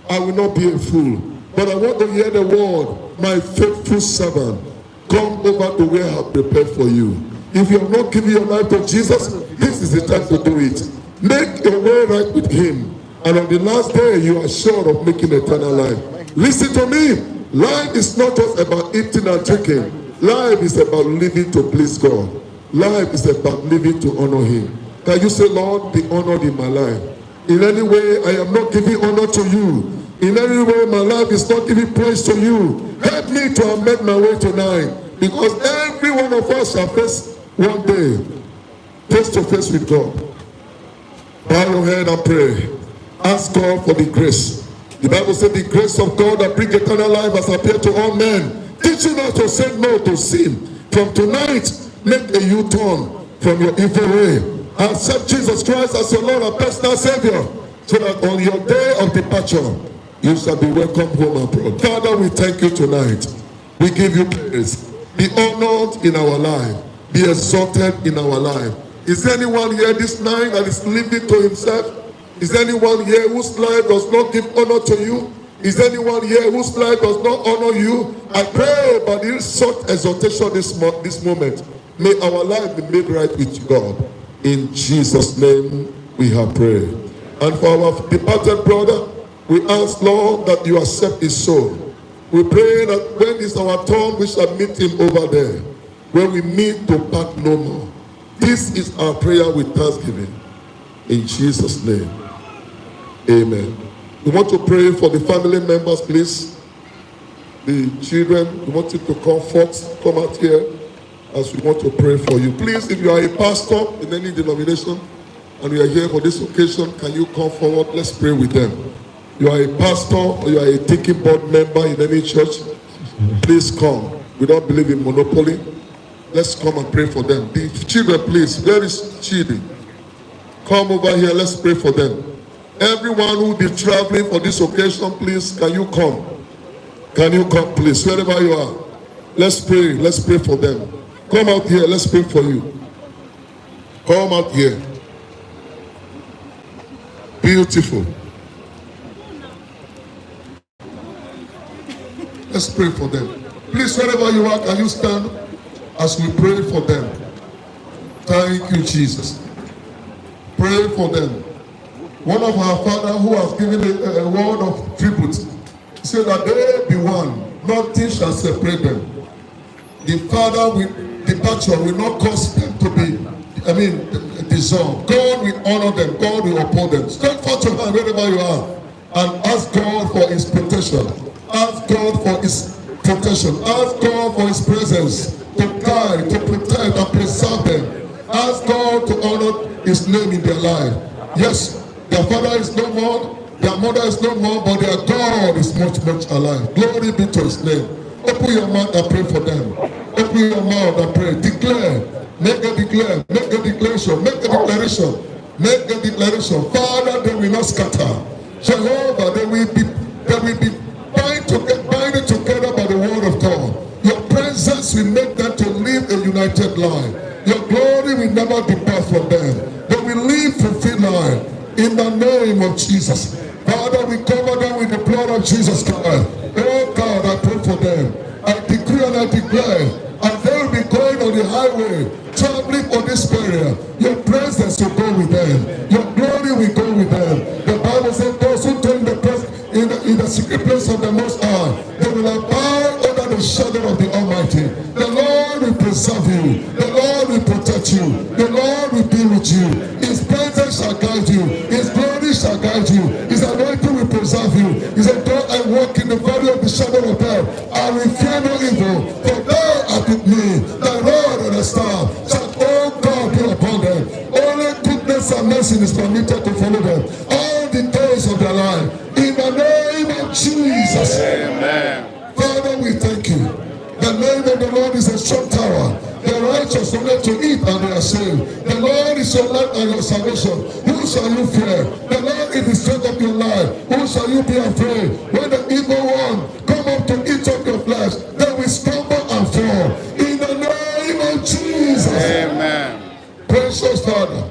I will not be a fool. But I want to hear the word, my faithful servant, come over to where I have prepared for you. If you have not given your life to Jesus, this is the time to do it. Make your way right with Him. And on the last day, you are sure of making eternal life. Listen to me. Life is not just about eating and drinking. Life is about living to please God. Life is about living to honor Him. Can you say, Lord, be honored in my life? In any way, I am not giving honor to you. In any way, my life is not giving praise to you. Help me to amend my way tonight. Because every one of us shall face one day, face to face with God. Bow your head and pray. Ask God for the grace. The Bible said the grace of God that brings eternal life has appeared to all men, teaching us to say no to sin. From tonight, make a U-turn from your evil way. Accept Jesus Christ as your Lord and personal Savior, so that on your day of departure, you shall be welcome home abroad. Father, we thank you tonight. We give you praise. Be honored in our life. Be exalted in our life. Is there anyone here this night that is living to himself? Is there anyone here whose life does not give honor to you? Is there anyone here whose life does not honor you? I pray by this short exhortation this moment, may our life be made right with God. In Jesus' name we have prayed. And for our departed brother, we ask, Lord, that you accept his soul. We pray that when it's our turn, we shall meet him over there, when we meet to part no more. This is our prayer with thanksgiving. In Jesus' name, amen. We want to pray for the family members, please. The children, we want you to come forth, come out here as we want to pray for you. Please, if you are a pastor in any denomination and you are here for this occasion, can you come forward? Let's pray with them. You are a pastor or you are a deacon board member in any church, please come. We don't believe in monopoly. Let's come and pray for them. The children, please, where is Chidi? Come over here, let's pray for them. Everyone who will be traveling for this occasion, please, can you come? Can you come, please, wherever you are? Let's pray for them. Come out here, let's pray for you. Come out here. Beautiful. Let's pray for them. Please, wherever you are, can you stand as we pray for them? Thank you, Jesus. Pray for them. One of our fathers who has given a word of tribute said that they be one, nothing shall separate them. The Father with departure will not cause them to be, dissolved. God will honor them. God will uphold them. Stand forth your hand wherever you are and ask God for His protection. Ask God for His protection. Ask God for His presence to guide, to protect, and preserve them. Ask God to honor His name in their life. Yes, their father is no more, their mother is no more, but their God is much, much alive. Glory be to His name. Open your mouth and pray for them. Open your mouth and pray. Declare. Make a declare. Make a declaration. Make a declaration. Make a declaration. Father, they will not scatter. Jehovah, they will be binded together by the word of God. Your presence will make them to live a united life. Your glory will never depart from them. They will live fulfilled life. In the name of Jesus. Father, we cover them with the blood of Jesus Christ. Oh God, I pray for them. I decree and I declare, and they will be going on the highway, traveling on this area, your presence will go with them. Your glory will go with them. The Bible says those who dwell in the secret place of the Most High, they will abide under the shadow of the Almighty. The Lord will preserve you. The Lord will protect you. The Lord will be with you. His presence shall guide you. His glory shall guide you. His anointing will preserve you. He said, though I walk in the valley of the shadow of death, I will fear no evil, for thou art with me. Thy rod and the staff shall all God be upon them. Only goodness and mercy is permitted to follow them all the days of their life. In the name of Jesus. Amen. Father, we thank you. The name of the Lord is a strong tower. The righteous are led to eat and they are saved. The Lord is your light and your salvation. Who shall you fear? The Lord is the strength of your life. Who shall you be afraid? When the evil one come up to eat up your flesh, they will stumble and fall. In the name of Jesus. Amen. Precious Father,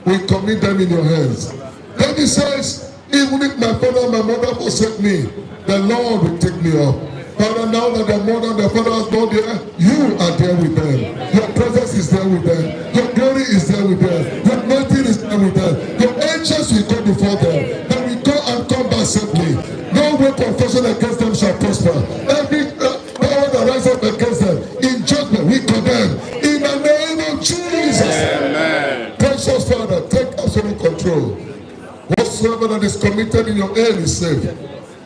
we commit them in your hands. David says, even if my father and my mother forsake me, the Lord will take me up. Father, now that their mother and their father has gone there, you are there with them. Your presence is there with them. Your glory is there with them. Your anointing is there with them. Your angels will go before them. They will go and come back safely. No weapon fashioned against them shall prosper. Every power that rises up against them, in judgment we condemn. In the name of Jesus. Amen. Precious Father, take absolute control. Whatsoever that is committed in your hand is safe.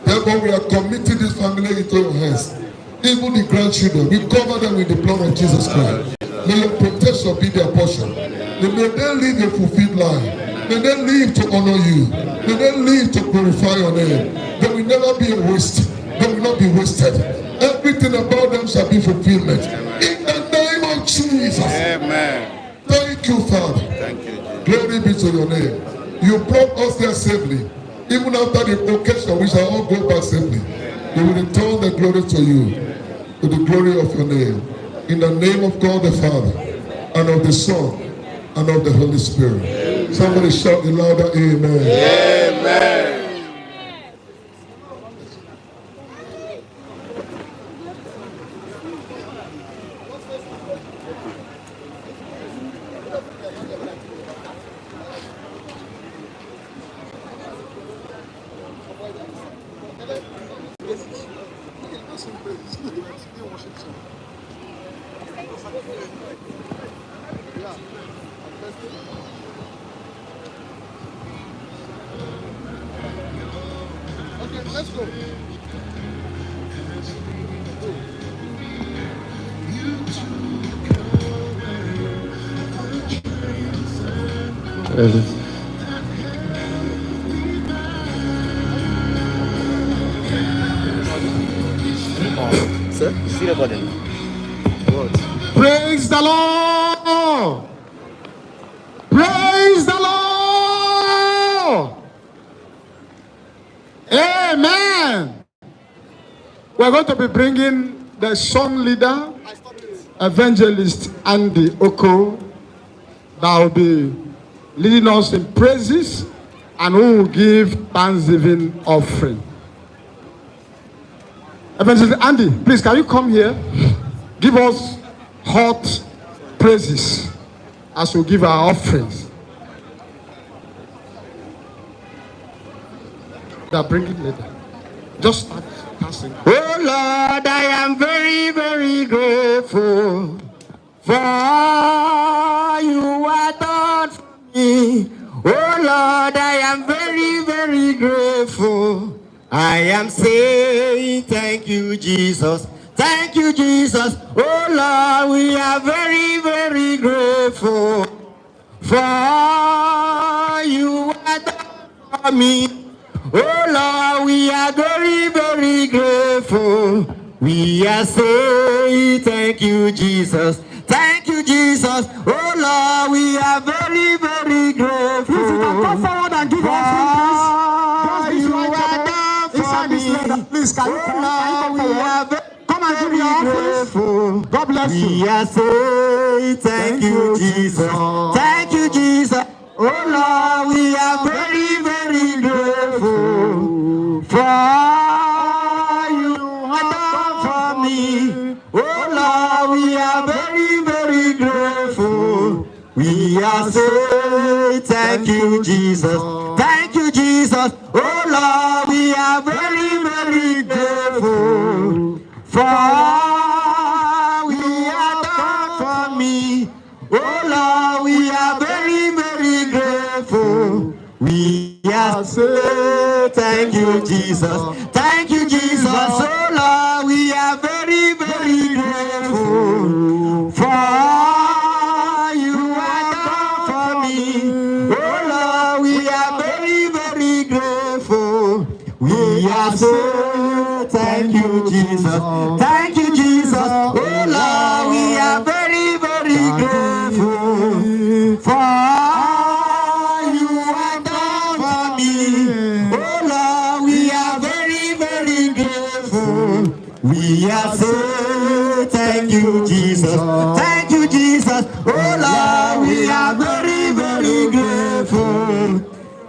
Therefore, we are committing this family into your hands. Even the grandchildren, we cover them with the blood of Jesus Christ. May your protection be their portion. May they live a fulfilled life. May they live to honor you. May they live to glorify your name. They will never be a waste. They will not be wasted. Everything about them shall be fulfillment. In the name of Jesus. Amen. Thank you, Father. Thank you, Jesus. Glory be to your name. You brought us there safely. Even after the occasion, we shall all go back safely. We will return the glory to you, to the glory of your name. In the name of God the Father, and of the Son, and of the Holy Spirit. Amen. Somebody shout the louder, amen. Amen. Let's go. Sir, you see the button? What? Praise the Lord! Praise the Lord! Amen! We're going to be bringing the song leader, evangelist Andy Oko, that will be leading us in praises and who will give thanksgiving offering. Evangelist Andy, please, can you come here? Give us hot praises as we give our offerings. They'll bring it later. Just start passing. Oh Lord, I am very, very grateful for all you have done for me. Oh Lord, I am very, very grateful. I am saying thank you, Jesus. Thank you, Jesus. Oh Lord, we are very, very grateful for all you have done for me. Oh Lord, we are very, very grateful. We are saying thank you, Jesus. Thank you, Jesus. Oh Lord, we are very, very grateful. Please, you can come forward and give offering, please. Please, can you come forward? Come and give your offerings. God bless you. We are saying thank you, Jesus. Thank you, Jesus. Oh Lord, we are very, very grateful for all you have done for me. Oh Lord, we are very, very are saying thank you, Jesus. Thank you, Jesus. Oh Lord, we are very, very grateful for all we are done for me. Oh Lord, we are very, very grateful. We are saying thank you, Jesus. Thank you, Jesus. Oh Lord, we are very, very grateful for all you have done for me. Oh Lord, we are very, very grateful. We are saying thank you, Jesus. Thank you, Jesus. Oh Lord, we are very, very grateful for all you have done for me. Oh Lord, we are very, very grateful. We are saying thank you, Jesus. Thank you, Jesus. Oh Lord, we are very, very grateful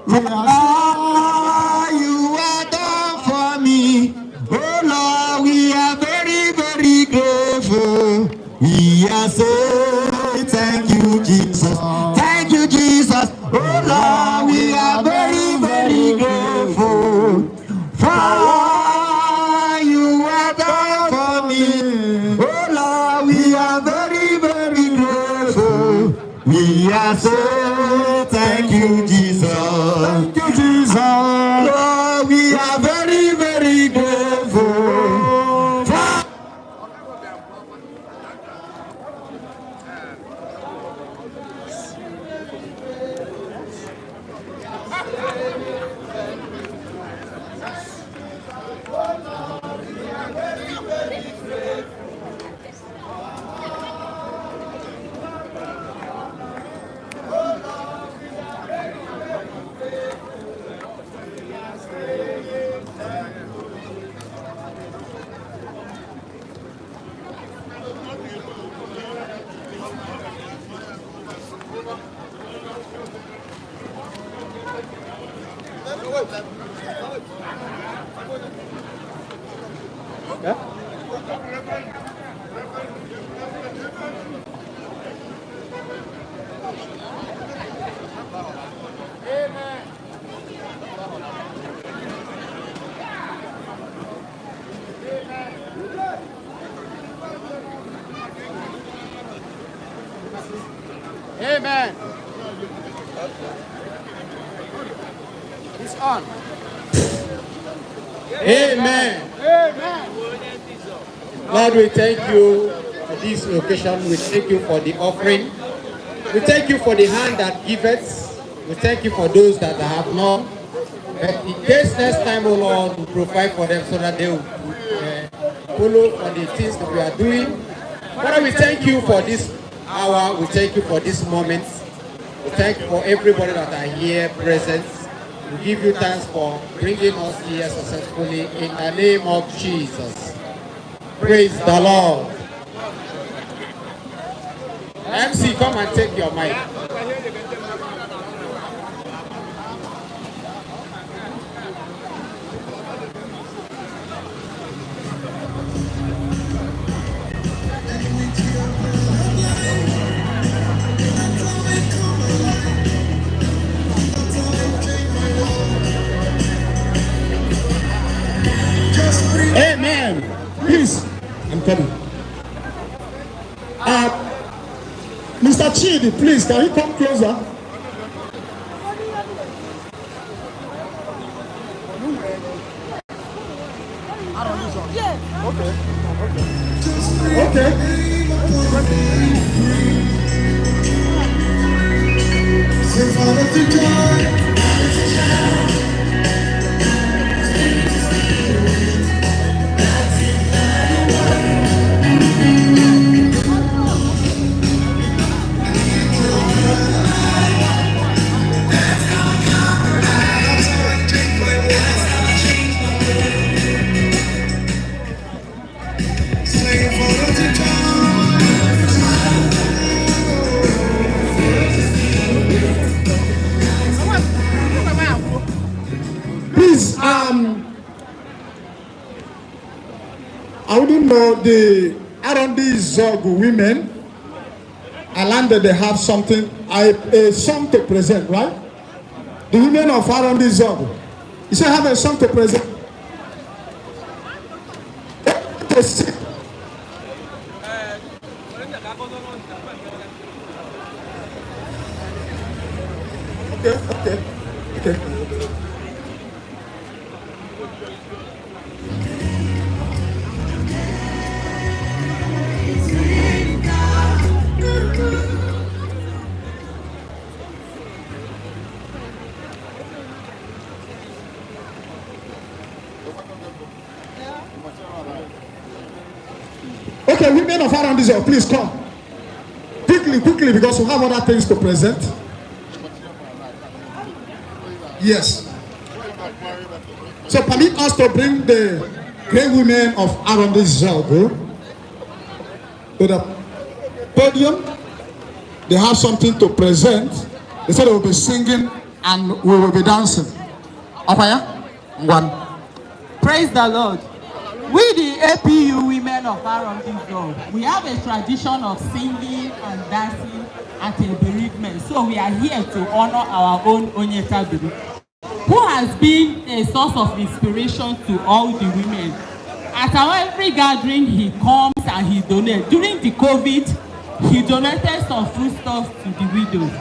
for all you have done for me. Oh Lord, we are very, very grateful. We are saying thank you, Jesus. Thank you, Jesus. Oh Lord, we are very, very grateful for all you have done for me. Oh Lord, we are very, very grateful. We are saying thank you, Jesus. Thank you, Jesus. Lord, we are very, very grateful for Amen. It's on. Amen. Amen. Lord, we thank you for this occasion. We thank you for the offering. We thank you for the hand that giveth. We thank you for those that have not. But in case next time, oh Lord, we provide for them so that they will follow for the things that we are doing. Father, we thank you for this hour. We thank you for this moment. We thank you for everybody that are here present. We give you thanks for bringing us here successfully in the name of Jesus. Praise the Lord. MC, come and take your mic. Amen. Please, I'm coming. Mr. Chidi, please, can you come closer? Okay. Please, I wouldn't know the R&D Zog women. I landed, they have something, a song to present, right? The women of R&D Zone. You say have a song to present. Okay. Okay, women of R&D Zone, please come. Quickly, because we have other things to present. Yes. So permit us to bring the great women of R&D Zone to the podium. They have something to present. They said they will be singing and we will be dancing. Apaya? One. Praise the Lord. We, the APU women of R&D Zone, we have a tradition of singing and dancing at a bereavement. So we are here to honor our own ONYETABIRI, who has been a source of inspiration to all the women. At our every gathering, he comes and he donates. During the COVID, he donated some foodstuffs to the widows.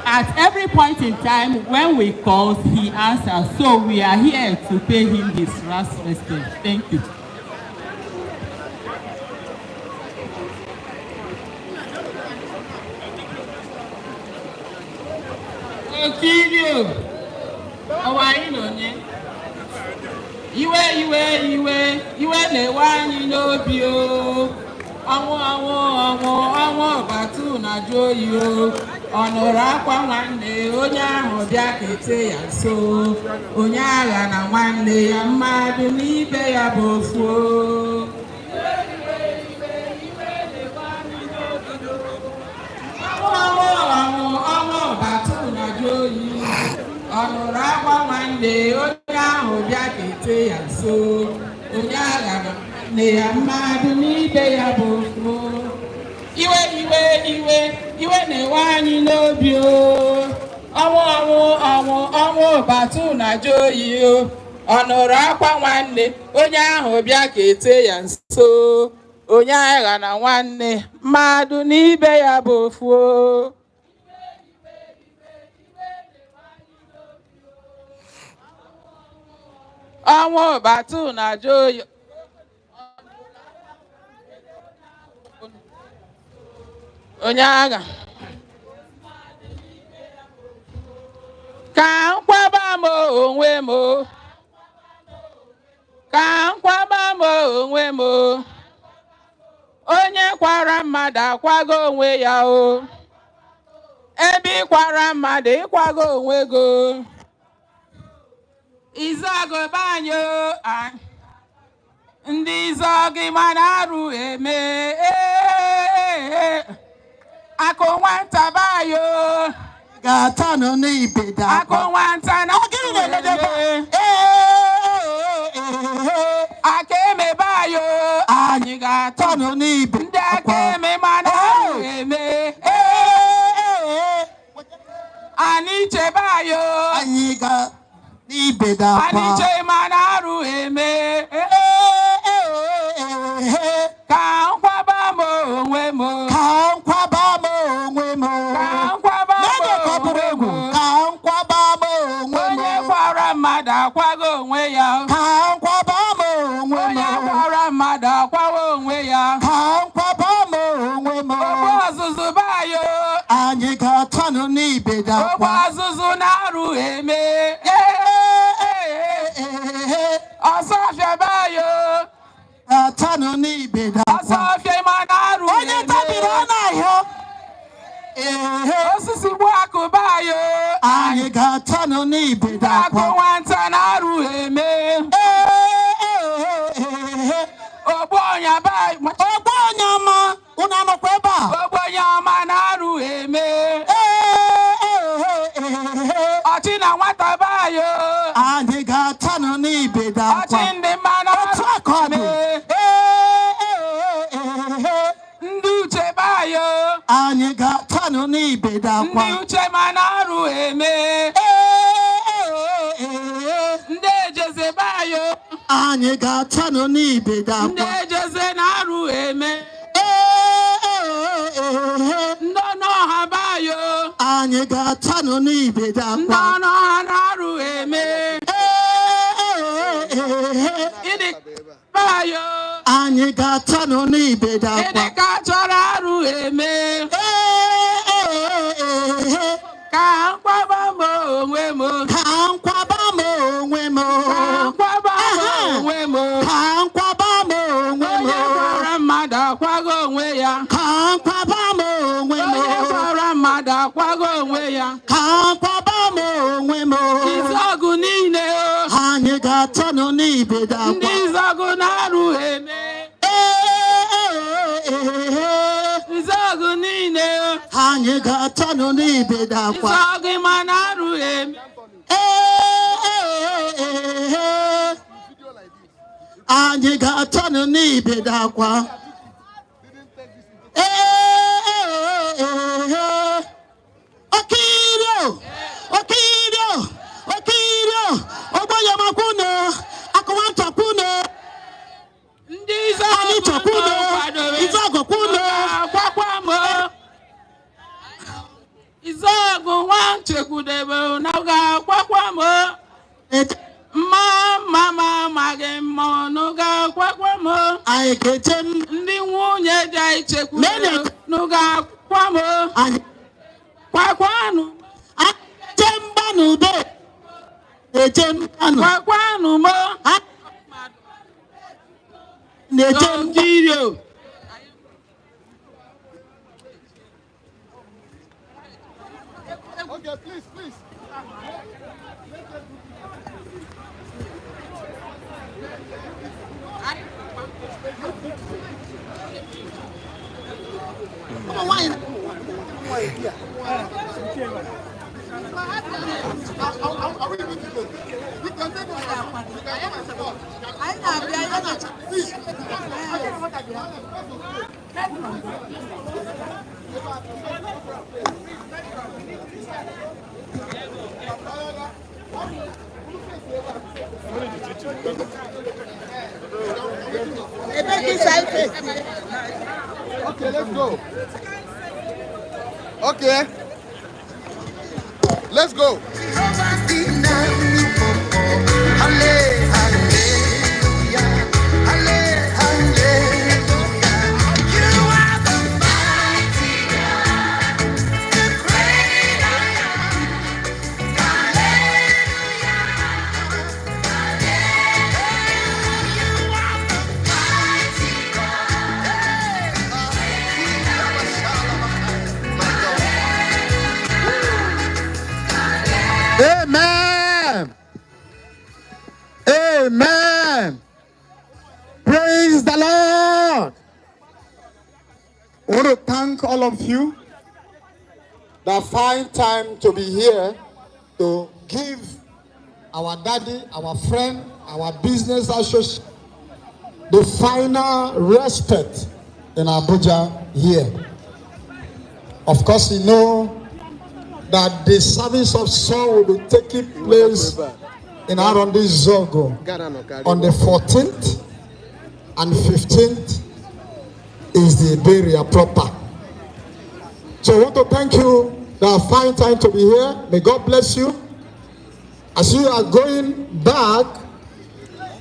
At every point in time, when we call, he answers. So we are here to pay him his last respect. Thank you. Iwe na-ewe anyị n'obi o. Ọnwụ ọbatu na-ajụ oyi o. Ọ nụrụ akwa nwanne onye ahụ bịa kete ya nso. Onye agha na nwanne ya mmadụ n'ibe ya bụ ofu o. Ọnwụ ọbatu na-ajụ oyi. Ọ nụrụ akwa nwanne onye ahụ bịa kete ya nso. Onye agha na nwanne ya mmadụ n'ibe ya bụ ofu o. Iwe na-ewe anyị n'obi o. Ọnwụ ọbatu na-ajụ oyi o. Ọ nụrụ akwa nwanne onye ahụ bịa ka ete ya nso. Onye agha na nwanne mmadụ n'ibe ya bụ ofu o. Ọnwụ ọbatu na-ajụ oyi. Onye agha ka nkwaba m onwe m onye kwara mmadụ akwago onwe ya o. Ebe ịkwara mmadụ ịkwago onwe go. Izogo banyo ndị izogi mana arụ eme. Akụ nwata bayo Gata no n'ibe da. akụ nwata na aka eme bayo anyị ga-atọ no n'ibe. ndị aka eme mana arụ eme. Anyị chebe ayo Anyị ga n'ibe da. anyị chebe mana arụ eme. Ka nkwaba m onwe m Ka nkwaba m onwe m. ka nkwaba m onye kwara mmadụ akwago onwe ya. Ka nkwaba m onwe m. Onye kwara mmadụ akwago onwe ya. Ka nkwaba m onwe m. Ogbu ọzụzụ bayo Anyị ga-atọ no n'ibe da. ogbu ọzụzụ na-arụ eme. Ọsọfịa bayo Gata no n'ibe da. ọsọfịa ma na-arụ Onye tabiri ọ na-ahịọ. osisi gbu akụ bayo Anyị ga-atọ no n'ibe da. akụ nwata na-arụ eme. Ogbu ọnya bayo Ọgbọ onye ọma unu anọkwa ebe a. ogbu onye ọma na-arụ eme. Ọchị na nwata bayo Anyị ga-atọ no n'ibe da. ọchị ndị mma na-arụ eme. Ndị uche bayo Anyị ga-atanụ n'ibe dakwa. Ndị uche ma na-arụ eme. Ndị ejeze bayo. Anyị ga-atanụ n'ibe dakwa. Ndị ejeze na-arụ eme. Ndị ọnụ ọha bayo. Anyị ga-atanụ n'ibe dakwa. Ndị ọnụ ọha na-arụ eme. Ịdị bayo. Anyị ga-atanụ n'ibe dakwa. Ịdị ka chọrọ arụ eme. Ka nkwaba m onwe m. Ka nkwaba m onwe m. Ka nkwaba m onwe m. Ka nkwaba m onwe m. Onye gwara mmadụ akwago onwe ya. Ka nkwaba m onwe m. Onye gwara mmadụ akwago onwe ya. Ka nkwaba m onwe m. Izọgụ niile o. Anyị ga-atanụ n'ibe dakwa. Ndị izọgụ na-arụ eme. Izọgụ niile o. Anyị ga-atanụ n'ibe dakwa. Izọgụ ma na-arụ eme. Anyị ga-atanụ n'ibe dakwa. Okirio, Okirio, Okirio, Oboyamakwuno, Akwantakwuno. Ndị izọgụ kwadoro. Izọgụkwuno. Akwakwa m. Izọgụ nwa nchekwudebe na ga-akwakwa m. Mama amaghị mma ọnụ ga-akwakwa m. Anyị ga-eje Ndị nwunye dị anyị chekwudebe nụ ga-akwa m. Kwakwanụ. eje mba n'udo. Eje mbanụ. Kwakwanụ m. Na-eje mba. Okirio. Okay, please, please. Okay, let's go. Okay. Let's go. Amen. Amen. Praise the Lord. I want to thank all of you that find time to be here to give our daddy, our friend, our business associate the final respect in Abuja here. Of course, you know that the service of song will be taking place in Arondi Zogo on the 14th and 15th is the burial proper. So I want to thank you that find time to be here. May God bless you. As you are going back,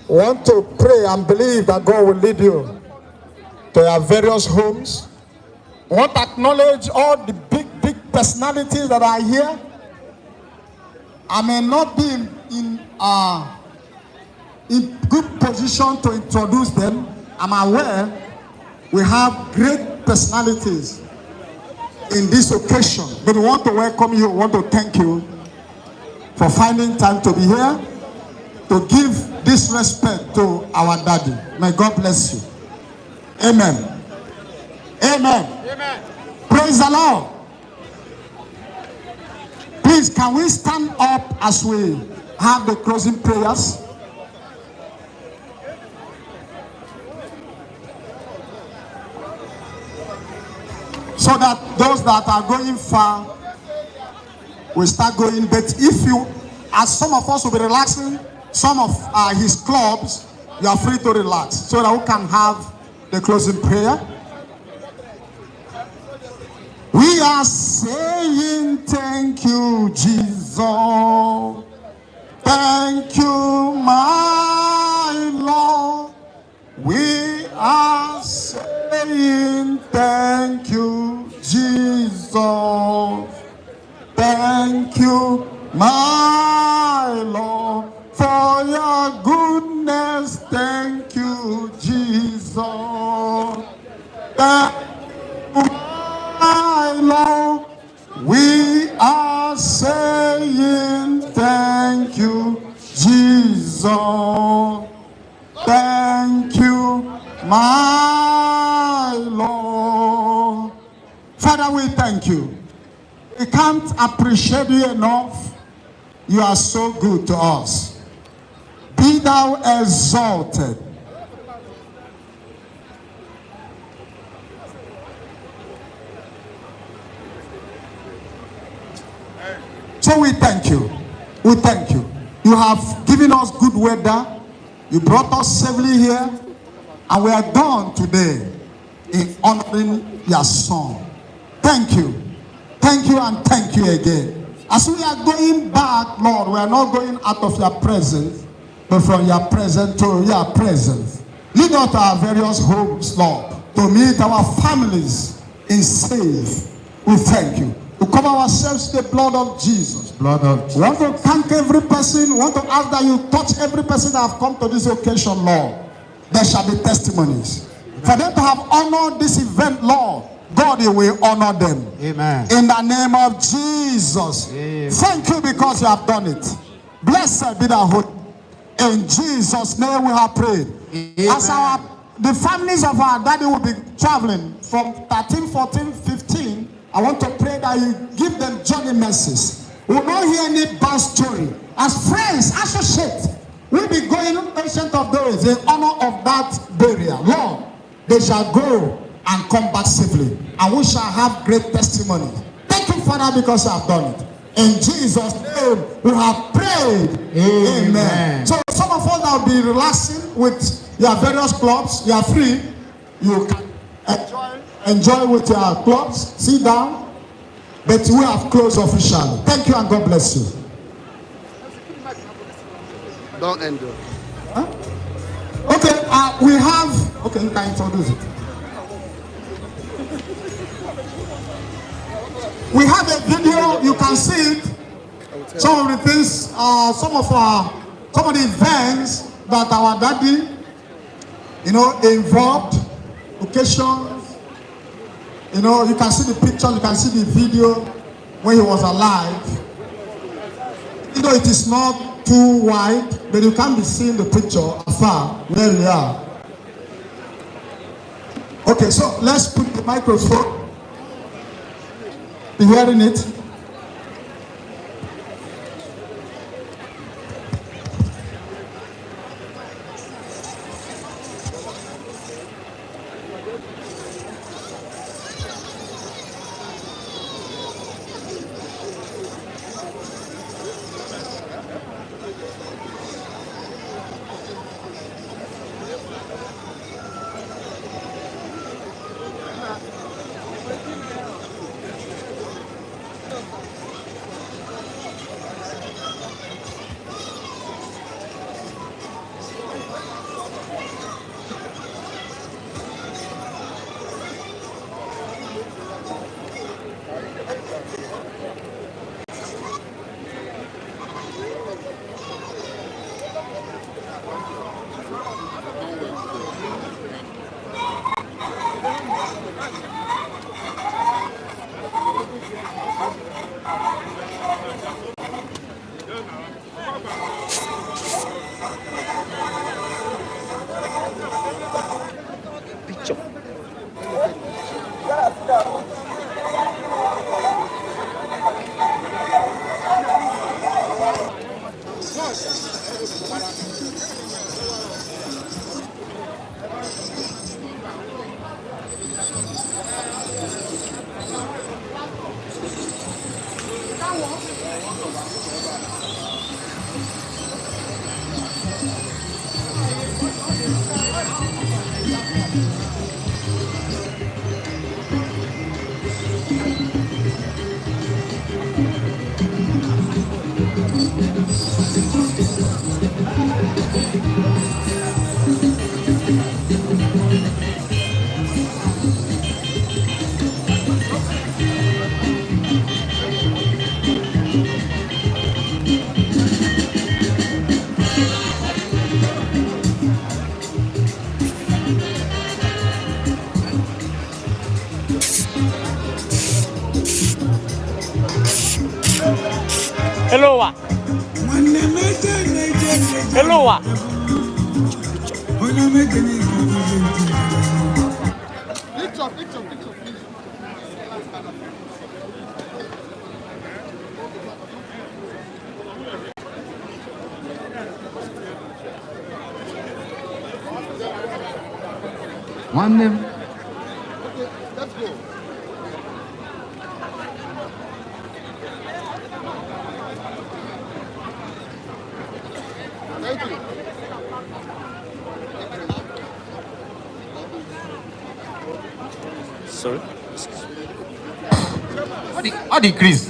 I want to pray and believe that God will lead you to your various homes. I want to acknowledge all the big personalities that are here. I may not be in good position to introduce them. I'm aware we have great personalities in this occasion. But we want to welcome you, we want to thank you for finding time to be here to give this respect to our daddy. May God bless you. Amen. Amen. Amen. Praise the Lord. Please, can we stand up as we have the closing prayers? so that those that are going far will start going. But if you, as some of us will be relaxing, some of his clubs, you are free to relax so that we can have the closing prayer. We are saying thank you, Jesus. Thank you, my Lord. We are saying thank you, Jesus. Thank you, my Lord, for your goodness. Thank you, Jesus. Thank you, my Lord. We are saying thank you, Jesus. Thank you, my Lord. Father, we thank you. We can't appreciate you enough. You are so good to us. Be thou exalted. So we thank you. We thank you. You have given us good weather. You brought us safely here. And we are done today in honoring your son. Thank you. Thank you and thank you again. As we are going back, Lord, we are not going out of your presence, but from your presence to your presence. Lead us to our various homes, Lord, to meet our families in safe. We thank you. We cover ourselves with the blood of Jesus. Blood of Jesus. We want to thank every person. We want to ask that you touch every person that have come to this occasion, Lord. There shall be testimonies. For them to have honored this event, Lord, God, you will honor them. Amen. In the name of Jesus. Amen. Thank you because you have done it. Blessed be the holy. In Jesus' name we have prayed. Amen. As the families of our daddy will be traveling from 13, 14, 15, I want to pray that you give them journey mercies. We will not hear any bad story. As friends, associates, we'll be going ancient of days in honor of that burial. Lord, they shall go and come back safely, and we shall have great testimony. Thank you, Father, because you have done it. In Jesus' name, we have prayed. Amen. Amen. So some of us that will be relaxing with your various clubs, you are free. You can enjoy with your clubs, sit down, but we have closed officially. Thank you and God bless you. Don't end it. Huh? Okay, we have, okay, you can introduce it. We have a video, you can see it. Some of the things, some of the events that our daddy, involved, occasions. You can see the picture, you can see the video when he was alive. It is not too wide, but you can be seeing the picture afar where we are. Okay, so let's put the microphone. Be hearing it? Hello, wa. Hello, wa. One name. Sorry. What decrease?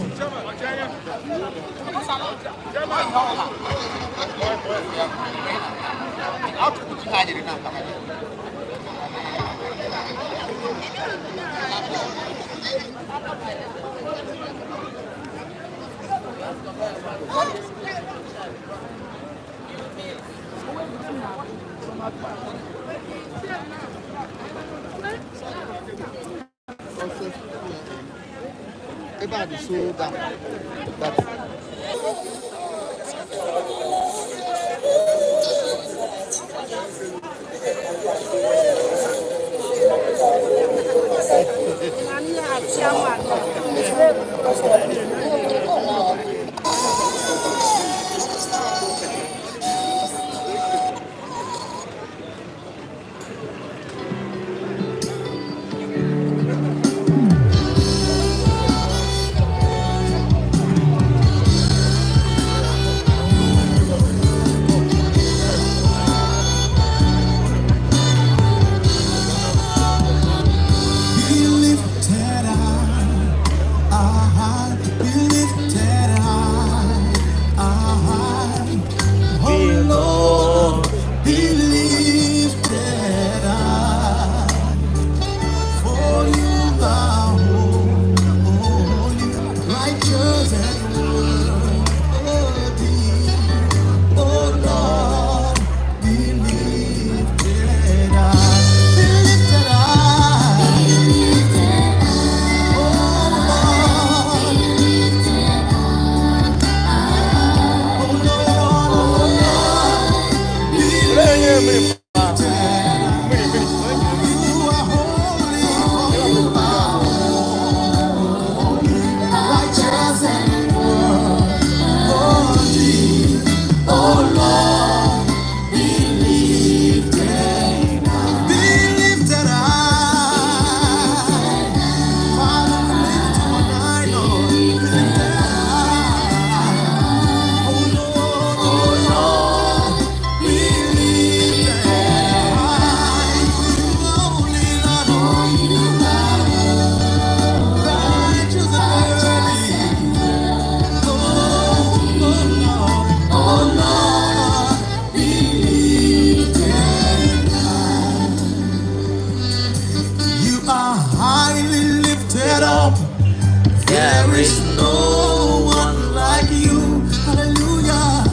There is no one like you. Hallelujah.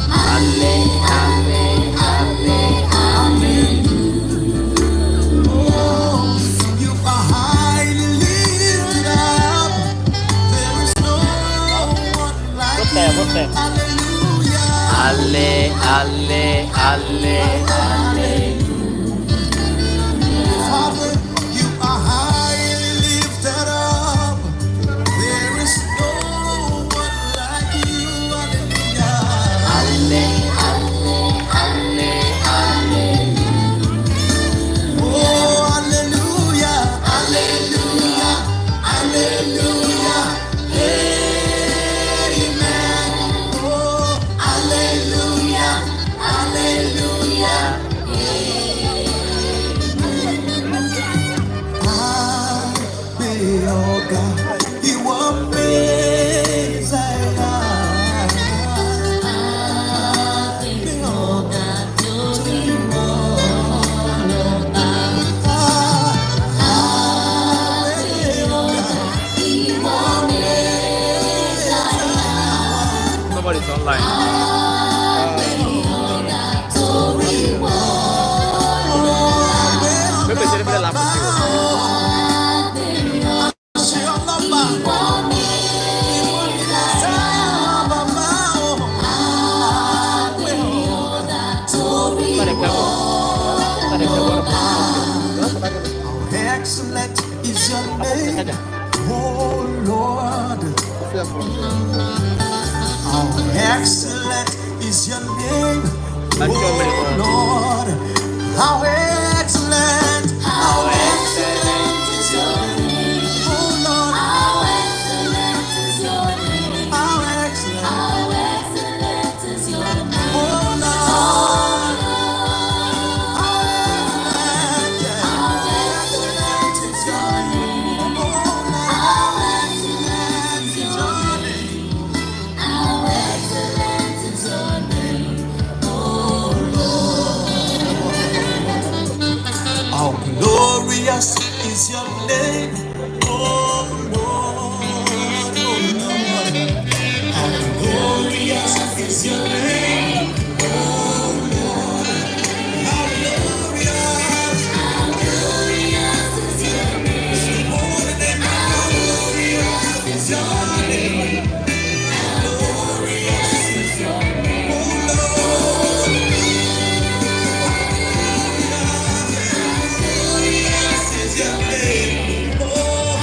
Amen. Oh, you are highly lifted up. There is no one like you. Hallelujah. Father, you are highly lifted up. There is no Nobody's online. Maybe it's a little laugh with you. Excellent is your name, oh Lord. How excellent is your name, oh Lord. How excellent is your name, oh Lord. How excellent is your name, how excellent is your name, oh Lord. How excellent is your name, oh Lord. How glorious is your name, oh Lord, oh Lord. How glorious is your name, oh Lord. How glorious is your name, more than how glorious is your name, glorious is your name, oh Lord. Glorious is your name, oh.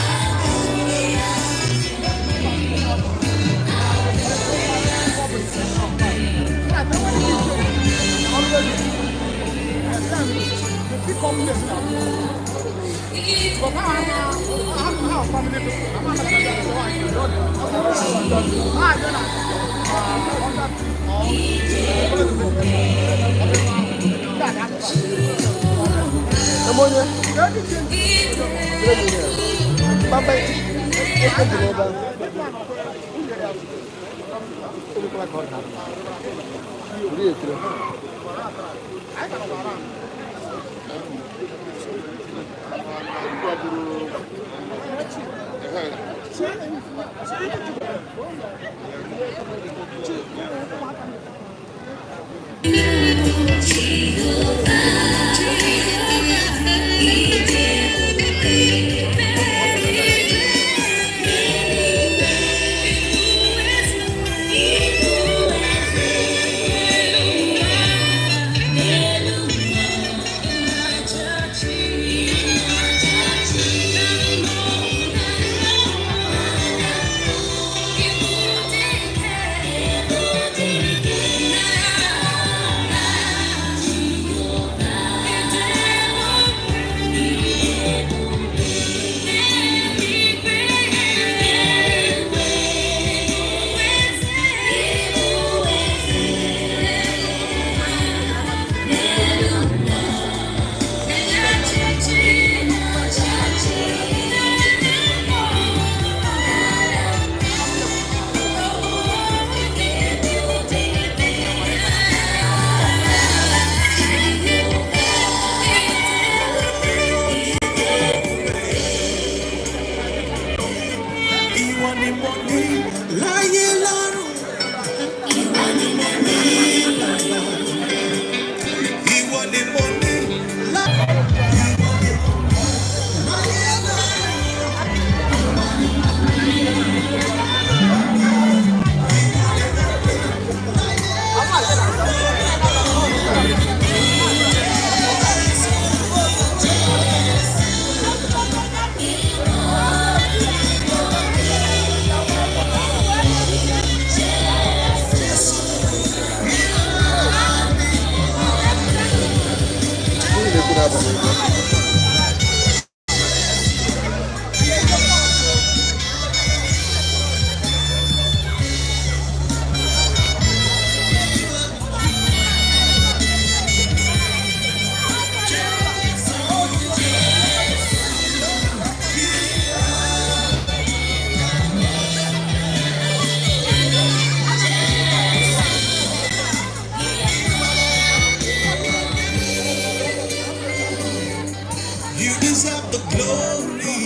You deserve the glory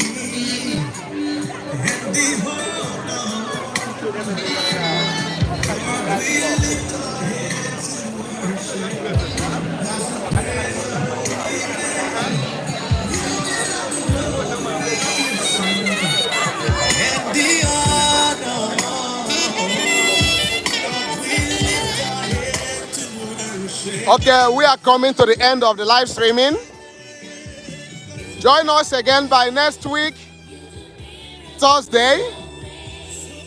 and the honor. We lift our hands in worship. And the honor. We lift our hands in worship. Okay, we are coming to the end of the live streaming. Join us again by next week, Thursday,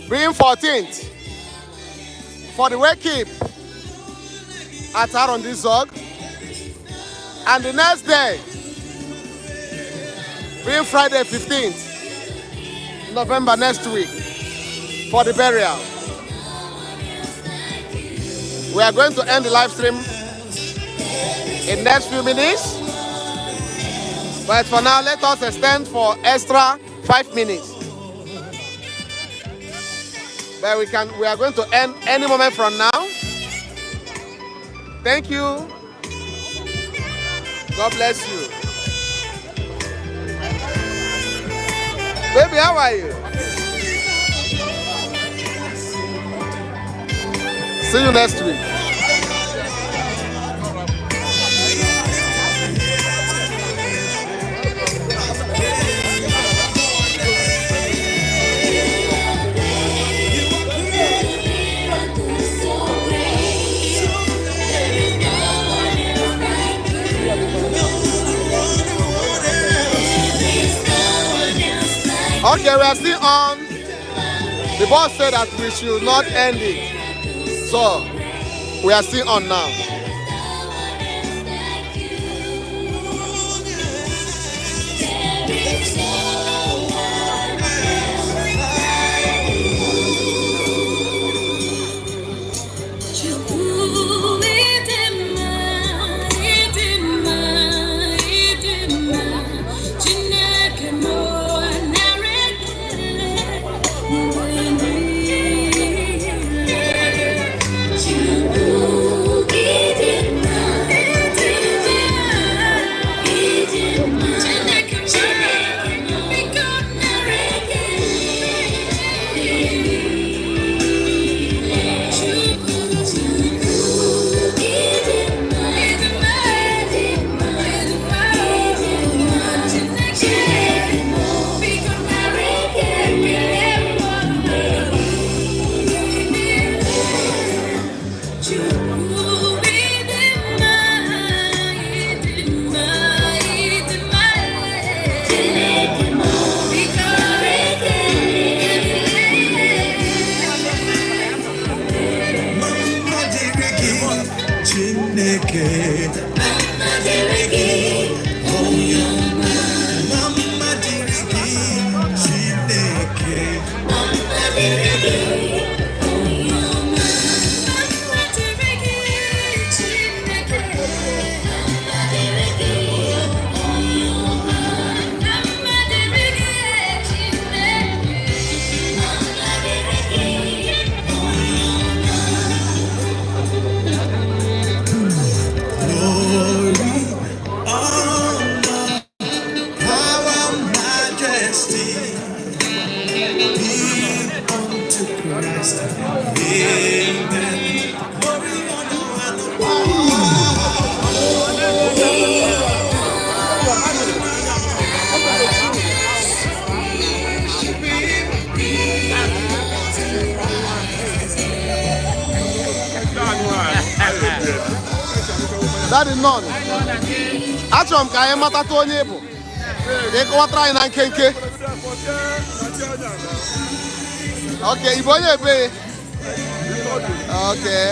being 14th, for the wake keep at Arondizog. And the next day, being Friday 15th, November next week, for the burial. We are going to end the live stream in the next few minutes. But for now, let us extend for extra 5 minutes. But we are going to end any moment from now. Thank you. God bless you. Baby, how are you? See you next week. Okay, we are still on. The boss said that we should not end it. So, we are still on now. That is none. Achọrọ m ka anyị matata onye bụ. Ka ị kọwatara anyị na nkenke. Okay, Igbo onye ebe. Okay.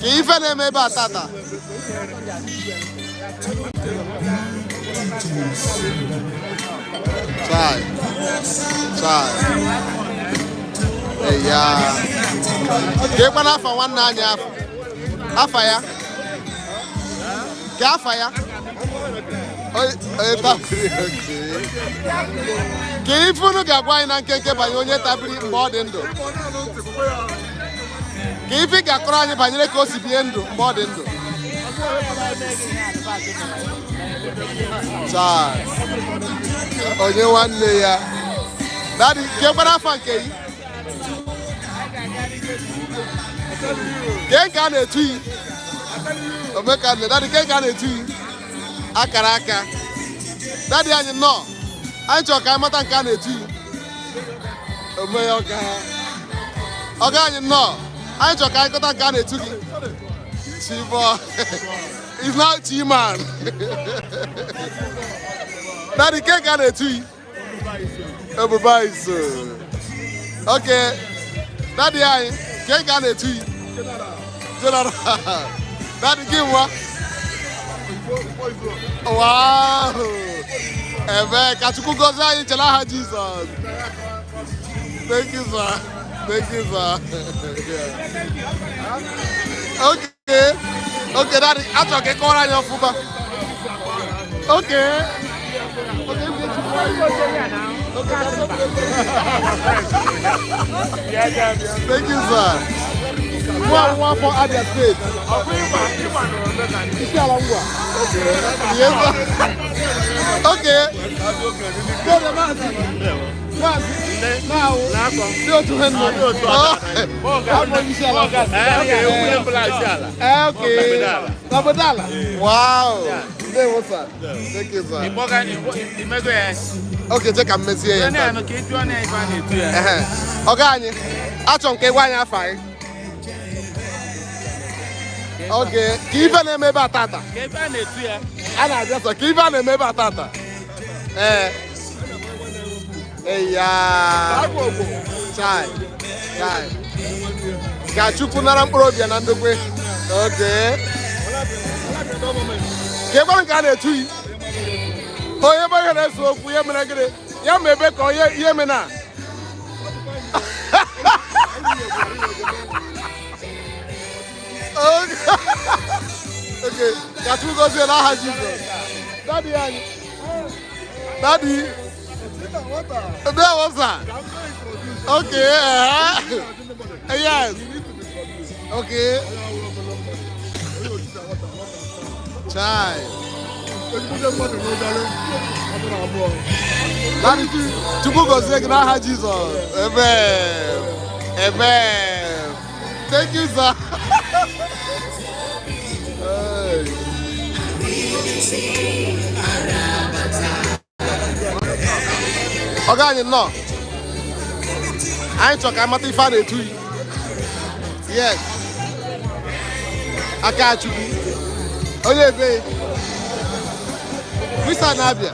Ka ife na-eme ebe a tata. Chai. Hey, yeah. Ka ịkwa n'afọ nwanne anyị afọ. Afa ya. Ka afa ya. Ka ife unu ga-agwa anyị na nkenke banyere onye tabiri mgbe ọ dị ndụ. Ka ife ga-akọrọ anyị banyere ka o si bie ndụ mgbe ọ dị ndụ. Chai. Onye nwanne ya. Daddy, ke kwara afa nke yi? Ke ka na-etu yi? Omeka nne, daddy ke ka na-etu yi? Akara aka. Daddy anyị nọ. Anyị chọrọ ka anyị mata nke a na-etu yi. Ome ya ọga. Ọga anyị nọ. Anyị chọrọ ka anyị kọta nke a na-etu gị. Chibo. It's not Chi-man. Daddy, ke ka na-etu yi? Ebuba iso. Okay. Daddy anyị, ke ka na-etu yi? General. Daddy, give one. Wow. Ebe, ka Chukwu gozie anyị chere aha Jesus. Thank you, sir. Thank you, sir. Okay. Okay, Daddy, achọrọ ka ị kọrọ anyị ọfụma. Okay. Thank you, sir. One for Abia State. Yes, sir. Okay. Now, go to him. Okay. Wow. What's that? Thank you, sir. Okay, take a message here. Okay, achọrọ nke gwa anyị afa anyị. Okay, ka ife na-eme ebe atata. Ka ife na-etu ya. A na-abịa sọ, ka ife na-eme ebe atata. Eya. Chai. Ka Chukwu nara mkpụrụ obi ya na ndokwe. Okay. Ka ebe nke a na-etu yi. Onye bụ ihe na-ese okwu ihe mere gịnị? Ya ma ebe ka ihe mere na. Okay, ka Chukwu gozie n'aha Jizọs. Daddy anyị. Daddy. There was that. Okay. Yes. Okay. Chai. Daddy, Chukwu gozie gị n'aha Jizọs. Amen. Amen. Thank you, sir. Oga anyị nọ. Anyị chọrọ ka amata ife a na-etu yi. Yes. Aka Chukwu. Onye ebe. Wisa na-abịa.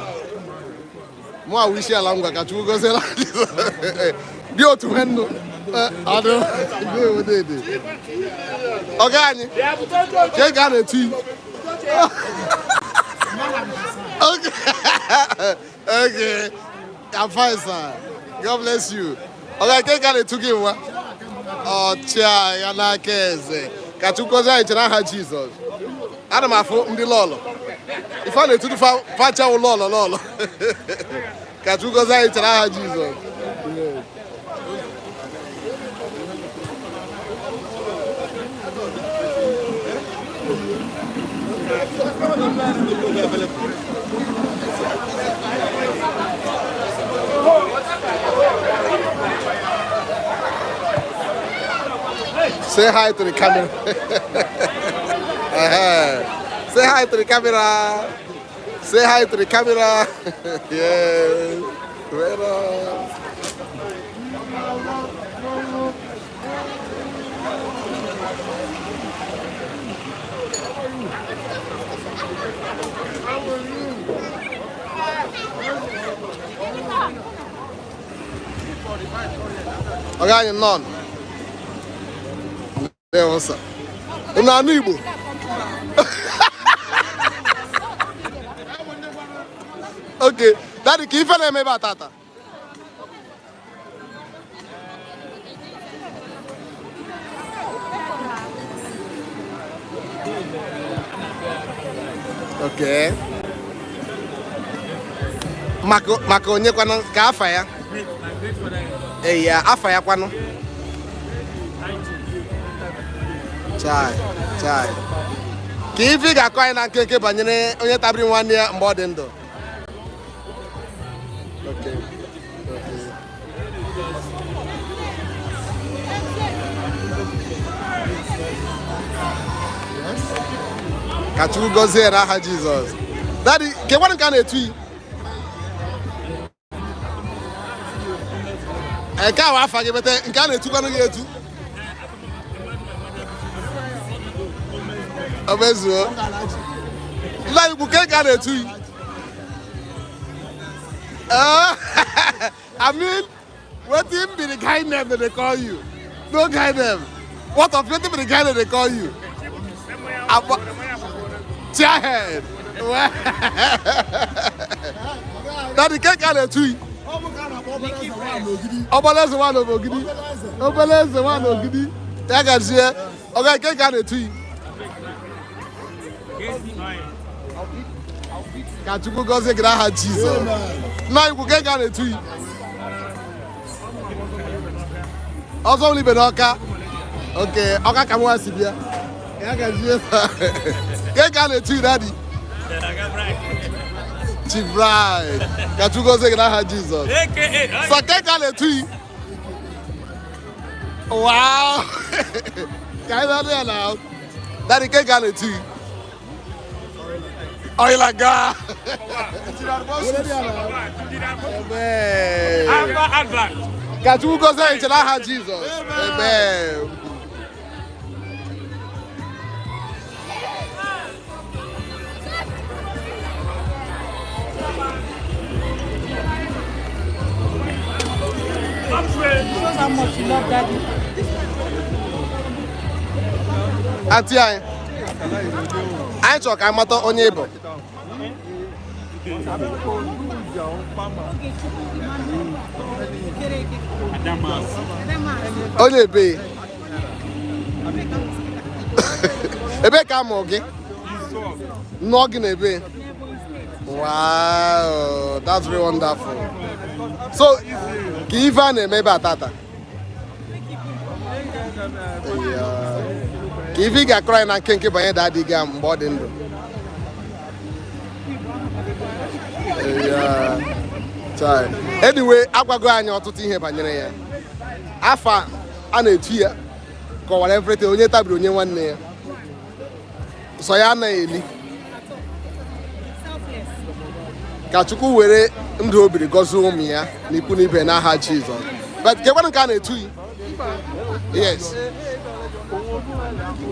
Mụ a wishi ala ngwa ka Chukwu gozie na dị otu he ndụ. Adụ. Oga anyị. Ke ga na-etu yi. Okay. Okay. I'm fine, sir. God bless you. Okay, ke ga na-etu gị nwa. Ọcha ya n'aka eze. Ka Chukwu gozie anyị chere aha Jizọs. Ana m afụ ndị lọlọ. Ife a na-etu facha wụ lọlọ. Ka Chukwu gozie anyị chere aha Jizọs. Say hi to the camera. Say hi to the camera. Say hi to the camera. Yes. Well, okay, none. There was a. Una Igbo. Okay, Daddy, can you tell me about Tata? Okay. Mako onye kwano ka afa ya? Eh ya, afa ya kwano. Chai. Ka ife ga-akọ anyị na nkenke banyere onye tabiri nwanne ya mgbe ọ dị ndụ. Okay. Ka Chukwu gọzie n'aha Jizọs. Daddy, ke nwanne nke a na-etu yi? Nke a wa afa gị bete nke a na-etukwanụ gị etu? Ọ bụ ezuo. Nna Igbo ke nke a na-etu yi? I mean, wetin be the guy name that they call you? No guy name. What of wetin be the guy that they call you? Chairhead. Daddy, ke nke a na-etu yi? Obeleze nwa n'Ogidi. Obeleze nwa n'Ogidi. Ya gazie. Oga ke nke a na-etu yi? Ka Chukwu gọzie gị n'aha Jizọs. Nna Igbo ke nke a na-etu yi? Ọzọ ibe n'Ọka. Okay, Ọka ka mwa si bịa. Ya gazie. Ke nke a na-etu yi, Daddy? Chief Bride. Ka Chukwu gọzie gị n'aha Jizọs. So ke nke a na-etu yi? Wow. Ka anyị na-adị ya na Daddy, ke nke a na-etu yi? Oil and gas. Ka Chukwu gọzie nche n'aha Jizọs. Amen. Shows how much you love Daddy. Auntie anyị chọrọ ka amata onye ịbụ. Onye ebe? Ebe ka amụ gị? Nnọọ gị n'ebe? Wow, that's very wonderful. So, ka ife a na-eme ebe a tata? Ka ife ị ga-akọrọ anyị na nkenke banyere Daddy gị mgbe ọ dị ndụ? Anyway, agwago anyị ọtụtụ ihe banyere ya. Afa a na-etu ya kọwara everything, onye tabiri onye nwanne ya. So ya anaghị eli. Ka Chukwu were ndụ obiri gọzie ụmụ ya n'ikwu n'ibe n'aha Jizọs. But kekwanụ nke a na-etu yi? Yes.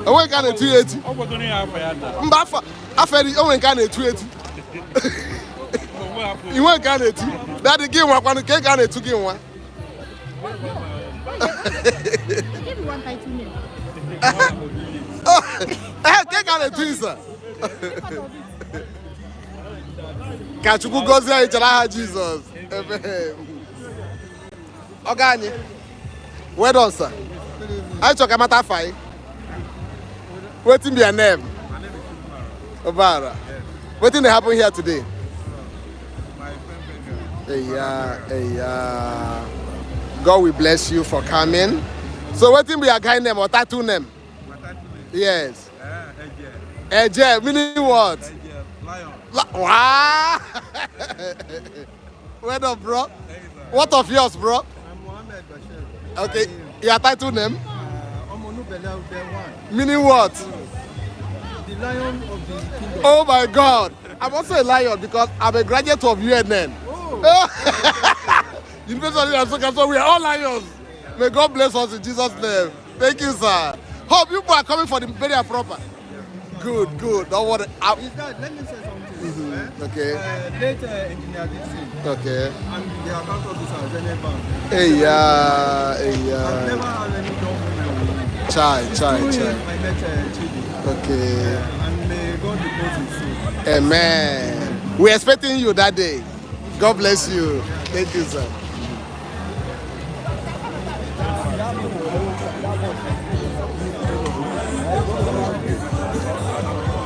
Onwe nke a na-etu ya eti? Mba afọ eri onwe nke a na-etu eti. Inwe nke a na-etu? Daddy gị nwakwanụ ke nke a na-etu gị nwa? Ke nke a na-etu isa? Ka Chukwu gọzie anyị chere aha Jizọs. Ọga anyị. Well done, sir. I chọrọ ka mata afọ anyị. Wetin be your name? Obara. Wetin dey happen here today? God will bless you for coming. So wetin be your guy name or tattoo name? Yes. Eje, meaning what? Lion. Wow. Well done, bro. What of yours, bro? I'm Mohammed Bashir. Okay. Your title name? Omonu Bella One. Meaning what? The lion of the kingdom. Oh my God. I'm also a lion because I'm a graduate of UNN. Oh. University of Nsukka, so we are all lions. May God bless us in Jesus' name. Thank you, sir. Hope you are coming for the burial proper. Good, good. Don't worry. Is that, let me say something. Okay. Late engineer Dickson. Okay. And the account officer, Zenith Bank. Hey, yeah. I've never had any document. Chai. I met Chidi. Okay. And may God repose his soul. Amen. We're expecting you that day. God bless you. Thank you, sir.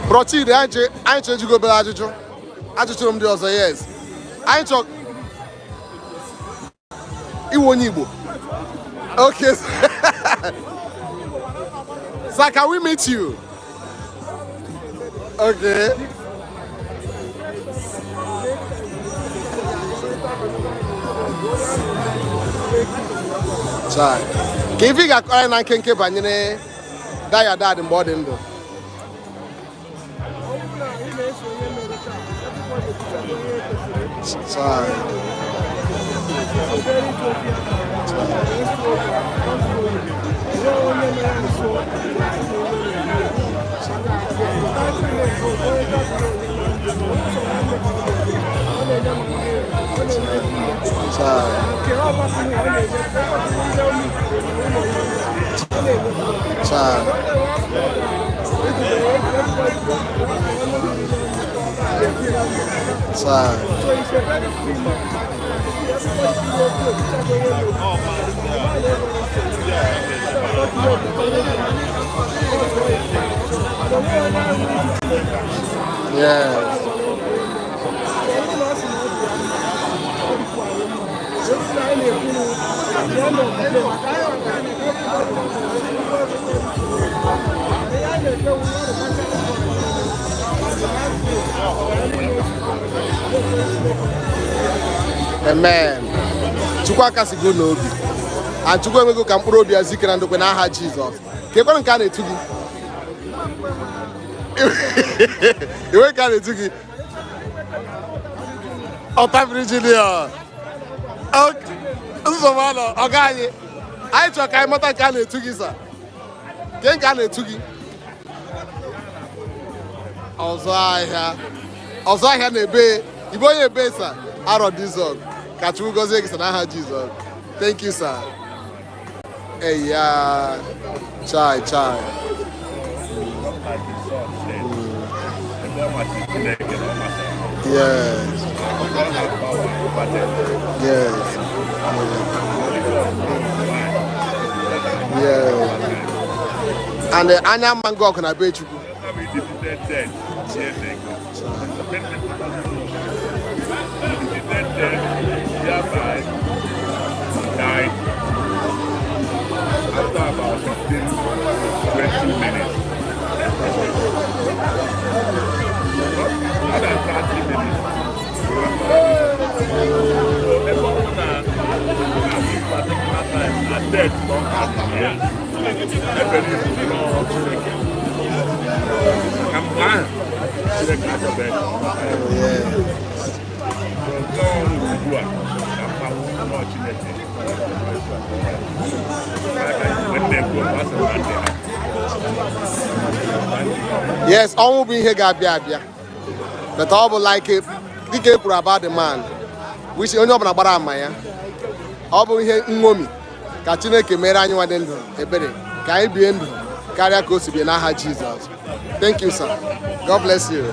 Bro Chidi, anyị chọrọ iji obere ajụjụ. Ajụjụ m dị ọzọ, yes. Anyị chọrọ iwu onye Igbo. Okay. Sir, can we meet you? Okay. Chai. Ka ife ga-akọrọ na nkenke banyere daya dad mgbe ọ dị ndụ. Chai. Yes. Amen. Chukwu akasi go n'obi. And Chukwu emego ka mkpụrụ obi ya zikere ndokwe n'aha Jizọs. Ka ekwere nke a na-etu gị. Iwe ka a na-etu gị. Ọtabiri Junior. Nsogbu anọ, ọga anyị. Anyị chọrọ ka anyị mata nke a na-etu gị sa. Ke nke a na-etu gị. Ọzọ ahịa na-ebe. Ibe onye ebe sa. Arọ Dizon. Ka Chukwu gọzie gị sa n'aha Jizọs. Thank you, sir. Hey, yeah. Chai. Yes. And the Anya Mango can I bet you? Died after about 15, 20 minutes. More than 30 minutes. So everyone at this particular time are dead long after here. Everybody is long shaking. I'm fine. Shake at the bed. Yes, I won't be here, Gabia. But I will like it. The game about the man. Which you know about Maya. I will hear Momi. Katina Kemera, you are then a better. Can I be in Carrier Coast to be an Aha Jesus? Thank you, sir. God bless you.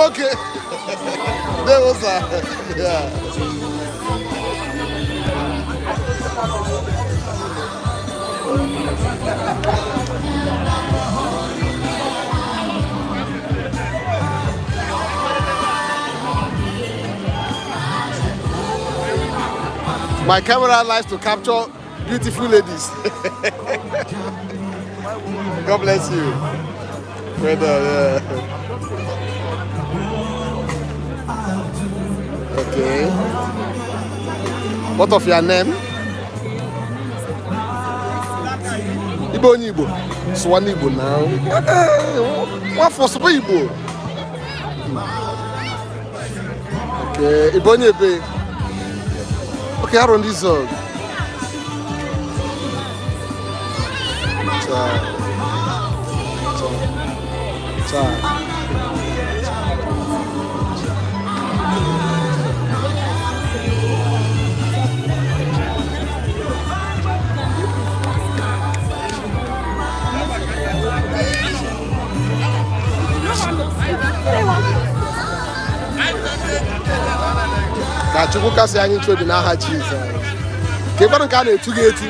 Okay. There was yeah. My camera likes to capture beautiful ladies. God bless you. Brother, okay. What of your name? Ibo Igbo. Swan Igbo now. What for Super Igbo? Okay, Ibo Nyebe. Okay, I run this song. Chukwu kasị anyị ntụ obi n'aha Jizọs. Ka ịkwanụ nke a na-etu gị etu.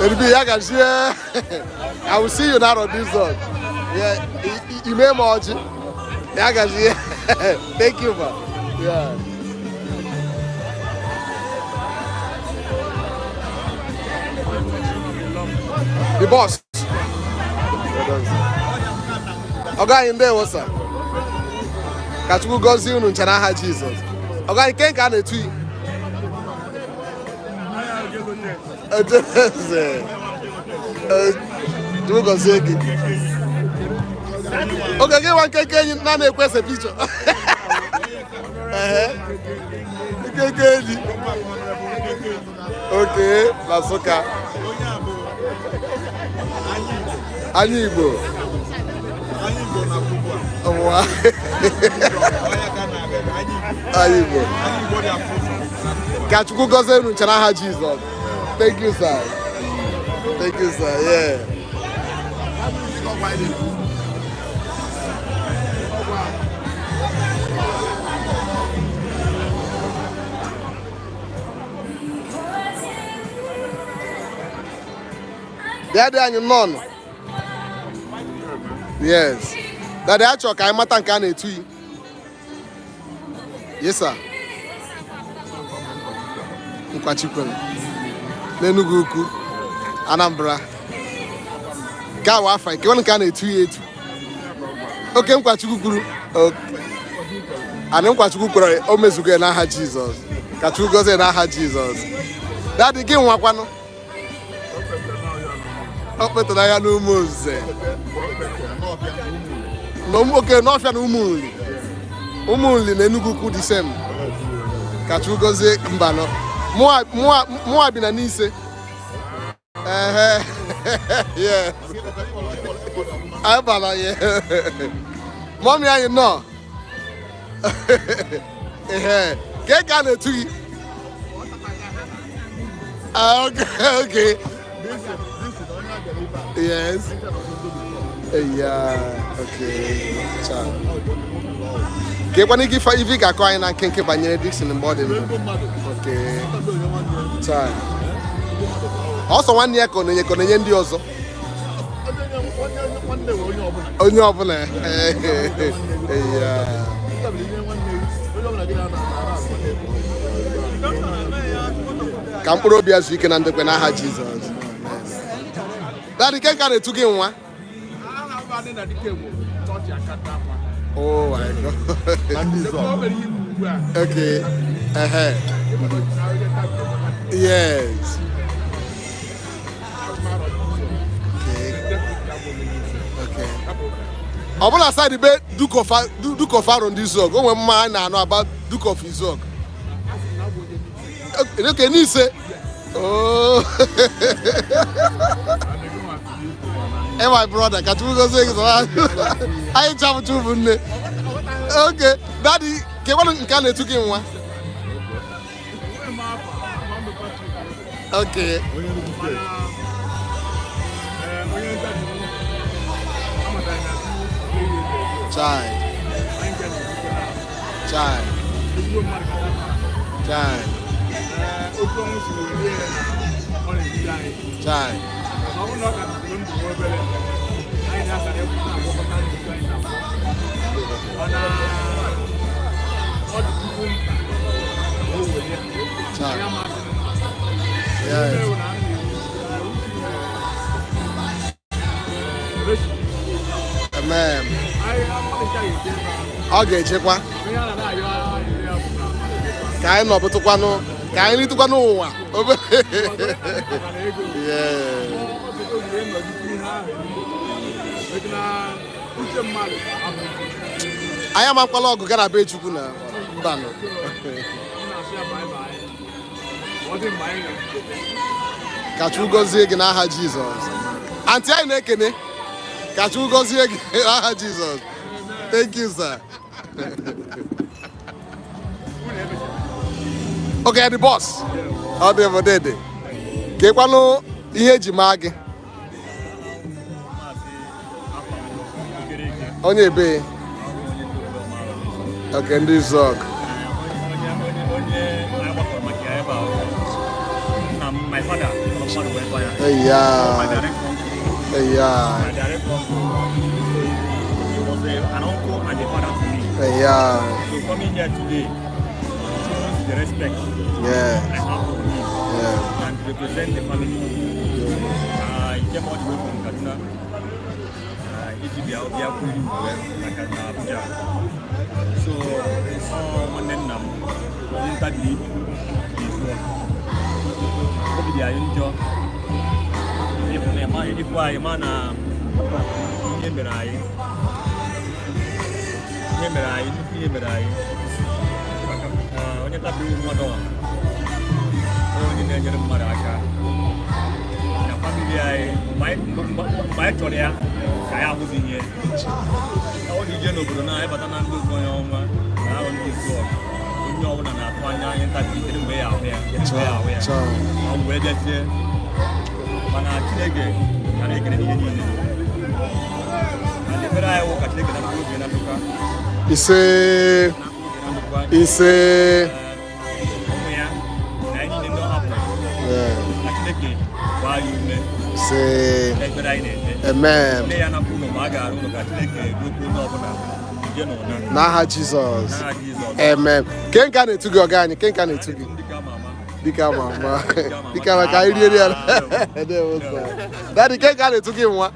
Eribi ya gazie. I will see you now on this one. Yeah, ime m ọjị. Ya gazie. Thank you, man. Yeah. The boss. Oga anyị ndewo sir. Ka Chukwu gọzie unu nche n'aha Jizọs. Oga anyị nke a na-etu yi. Chukwu gọzie gị. Oge gị nwa nkeke enyi na-ekwese pichọ. Nkeke enyi. Okay, na Nsụka. Anyị Igbo. Anyị Igbo. Ka Chukwu gọzie unu nche n'aha Jizọs. Thank you, sir. Thank you, sir. Yeah. Daddy anyị nọ. Yes. Daddy achọ ka anyị mata nke a na-etu yi. Yes, sir. Nkwachikwere. N'Enugu Ukwu, Anambra. Ka wa afa nke nke a na-etu yi etu. Oke Nkwachukwu kwuru. Anyị Nkwachukwu kwere o mezugo n'aha Jizọs. Ka Chukwu gọzie n'aha Jizọs. Daddy gị nwakwanụ. O kpetara ya n'ụmụ ozuze. Oke n'ọfịa na ụmụ nri na Enugu Ukwu dị sem. Ka Chukwu gọzie mbanọ. Mụa bi na n'ise. Yes. Anyị bara ya. Mọmị anyị nọ. Ka ị ga na-etu gị. Okay. Yes. Yeah. Okay. Ka ịkwana ike ife ga-akọ anyị na nkenke banyere Dickson mgbe ọ dị ndụ. Okay. Ọsọ nwanne ya ka ọ na-enye ndị ọzọ. Onye ọbụla. Ka mkpụrụ obi azụ ike na ndokwe n'aha Jizọs. Daddy, can I to get one? Oh my God. Okay. Yes. Okay. I'm gonna say the bed Duke of on this zog. Oh, man, I know about Duke of his zog. Okay, you say. Oh. Hey, my brother, can you go say I ain't travel to Bunne. Okay, Daddy, can you take one? Okay. Child. Amen. Okay, check one. Kind of to one. Kindly to one. Yeah. I am a colleague who can obey Chukuna. Kachu gozie gị n'aha Jesus. Auntie I na-ekene. Kachu gozie gị n'aha Jesus. Thank you, sir. Okay, the boss. Ọ dị over there. Kekwanụ ihe eji maa gị. Onye ebe. Okay, ndị Zog. My father, yeah. my direct uncle. Yeah. My direct uncle. He was an uncle and a father to me. Yeah. So coming here today shows the respect Yeah. I have for him and represent the family. He came all the way from Kaduna. Abuja. So on then ONYETABIRI is work. If they are in job, if I am ONYETABIRI Amen. N'aha Jesus. Amen. Ken ka na-etugi ọga anyị? Ken ka na-etugi? Dika mama. Dika maka anyị rie ya. Daddy, ken ka na-etugi nwa?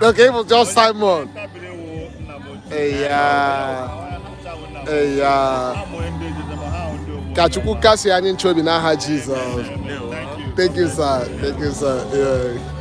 Okay, it was just Simon. Ka Chukwu kasị anyị nchobi n'aha Jesus. Thank you, sir. Thank you, sir. Yeah.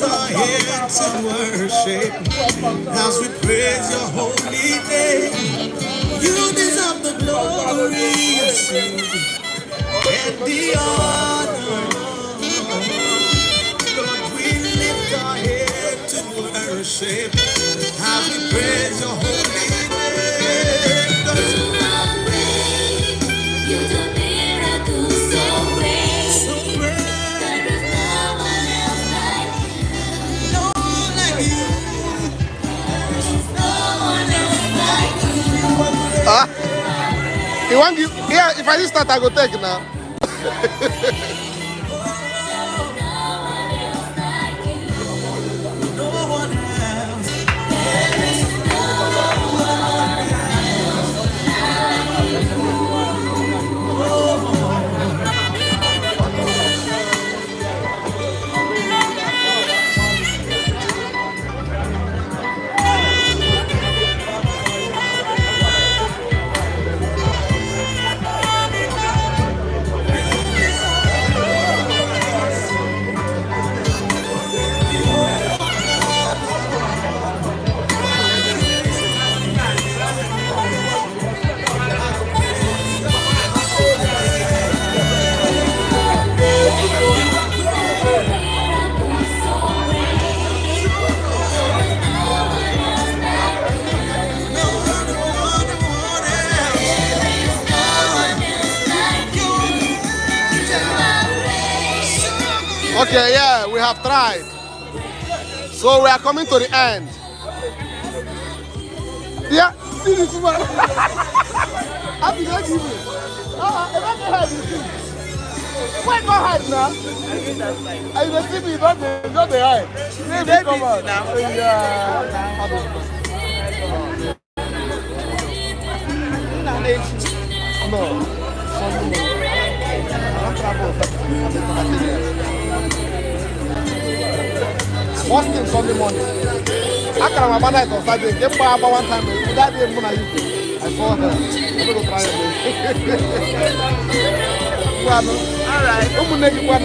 lift our hands in worship as we praise your holy name. You deserve the glory and the honor. Lord, we lift our hands in worship as we praise your holy name. You do miracles so great. So great. There is no one else like you. No one like you. There is no one else like you. You want give? Yeah, if I just start, I go take now. Okay, yeah, we have tried. So we are coming to the end. Yeah, see this one. I think I give you. If I can hide you see. Why not hide now? I will see me, not the hide. Maybe come out. No. First thing Sunday morning. I can't remember that on Saturday. They put up one time. That day, I saw her. I'm going to try it. All right. I'm going to make it one.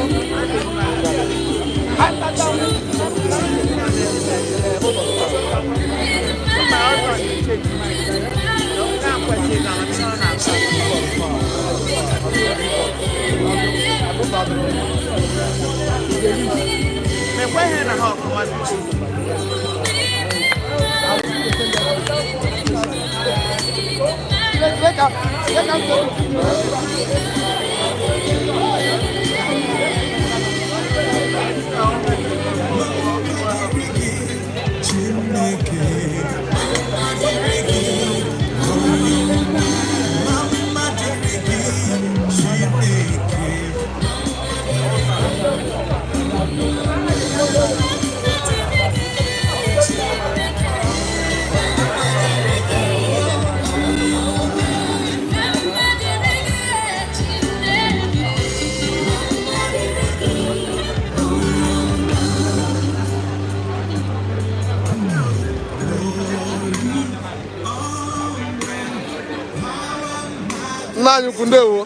Now you can do.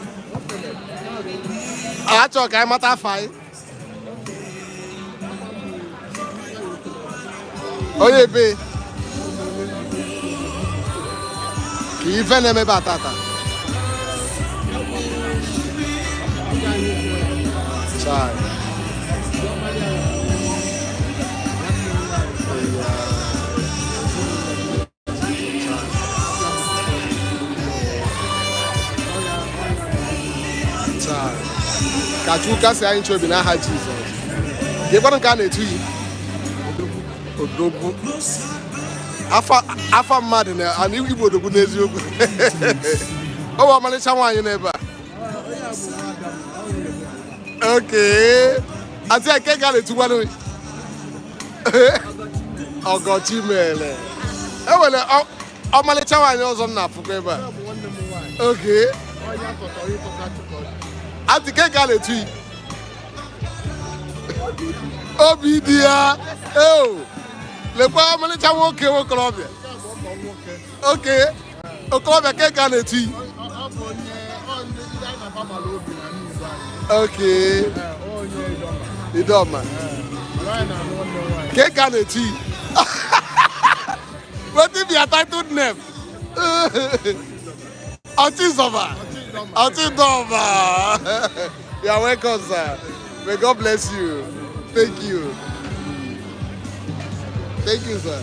I talk. I'm at a fight. Oh yeah, be. Even me batata. Sorry. Kachuka say I should be na Jesus. They want to can etu yi. Odogu. Afa mad na and Igbo odogu na eziogu. O wa mali chawan yi na eba. Okay. Ati I can etu wa no. Ogochi mele. E wele o mali chawan yi ozo na afuko eba. Okay. Ati kekale tui. Obidia. Oh. Le kwa mane chawo ke wo klobia. Okay. O klobia kekale tui. Okay. Idoma. Kekaneti. What if your titled name? Otizova. You are welcome, sir. May God bless you. Thank you. Thank you, sir.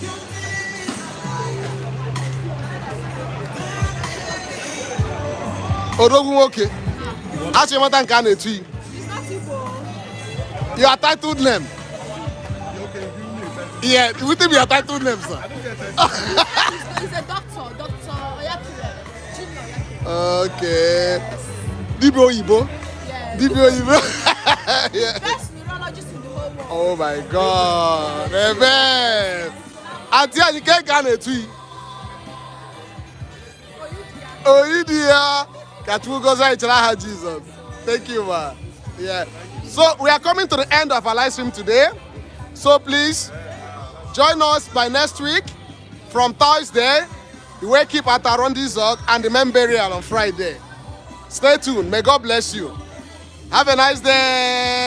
Odogun okay. Achimota Nkaneti. Your titled name. Yeah, what if your titled name, sir? He's a doctor, Dr. Oyakure. Okay. Dibio Ibo? Yeah. Dibio Ibo? Yeah. Best neurologist in the whole world. Oh my God. Amen. Auntie, you can't get it. Oh, you dear. Jesus. Thank you, ma. Yeah. So we are coming to the end of our live stream today. So please join us by next week from Thursday. The wake keep at Arondi Zog and the men burial on Friday. Stay tuned. May God bless you. Have a nice day.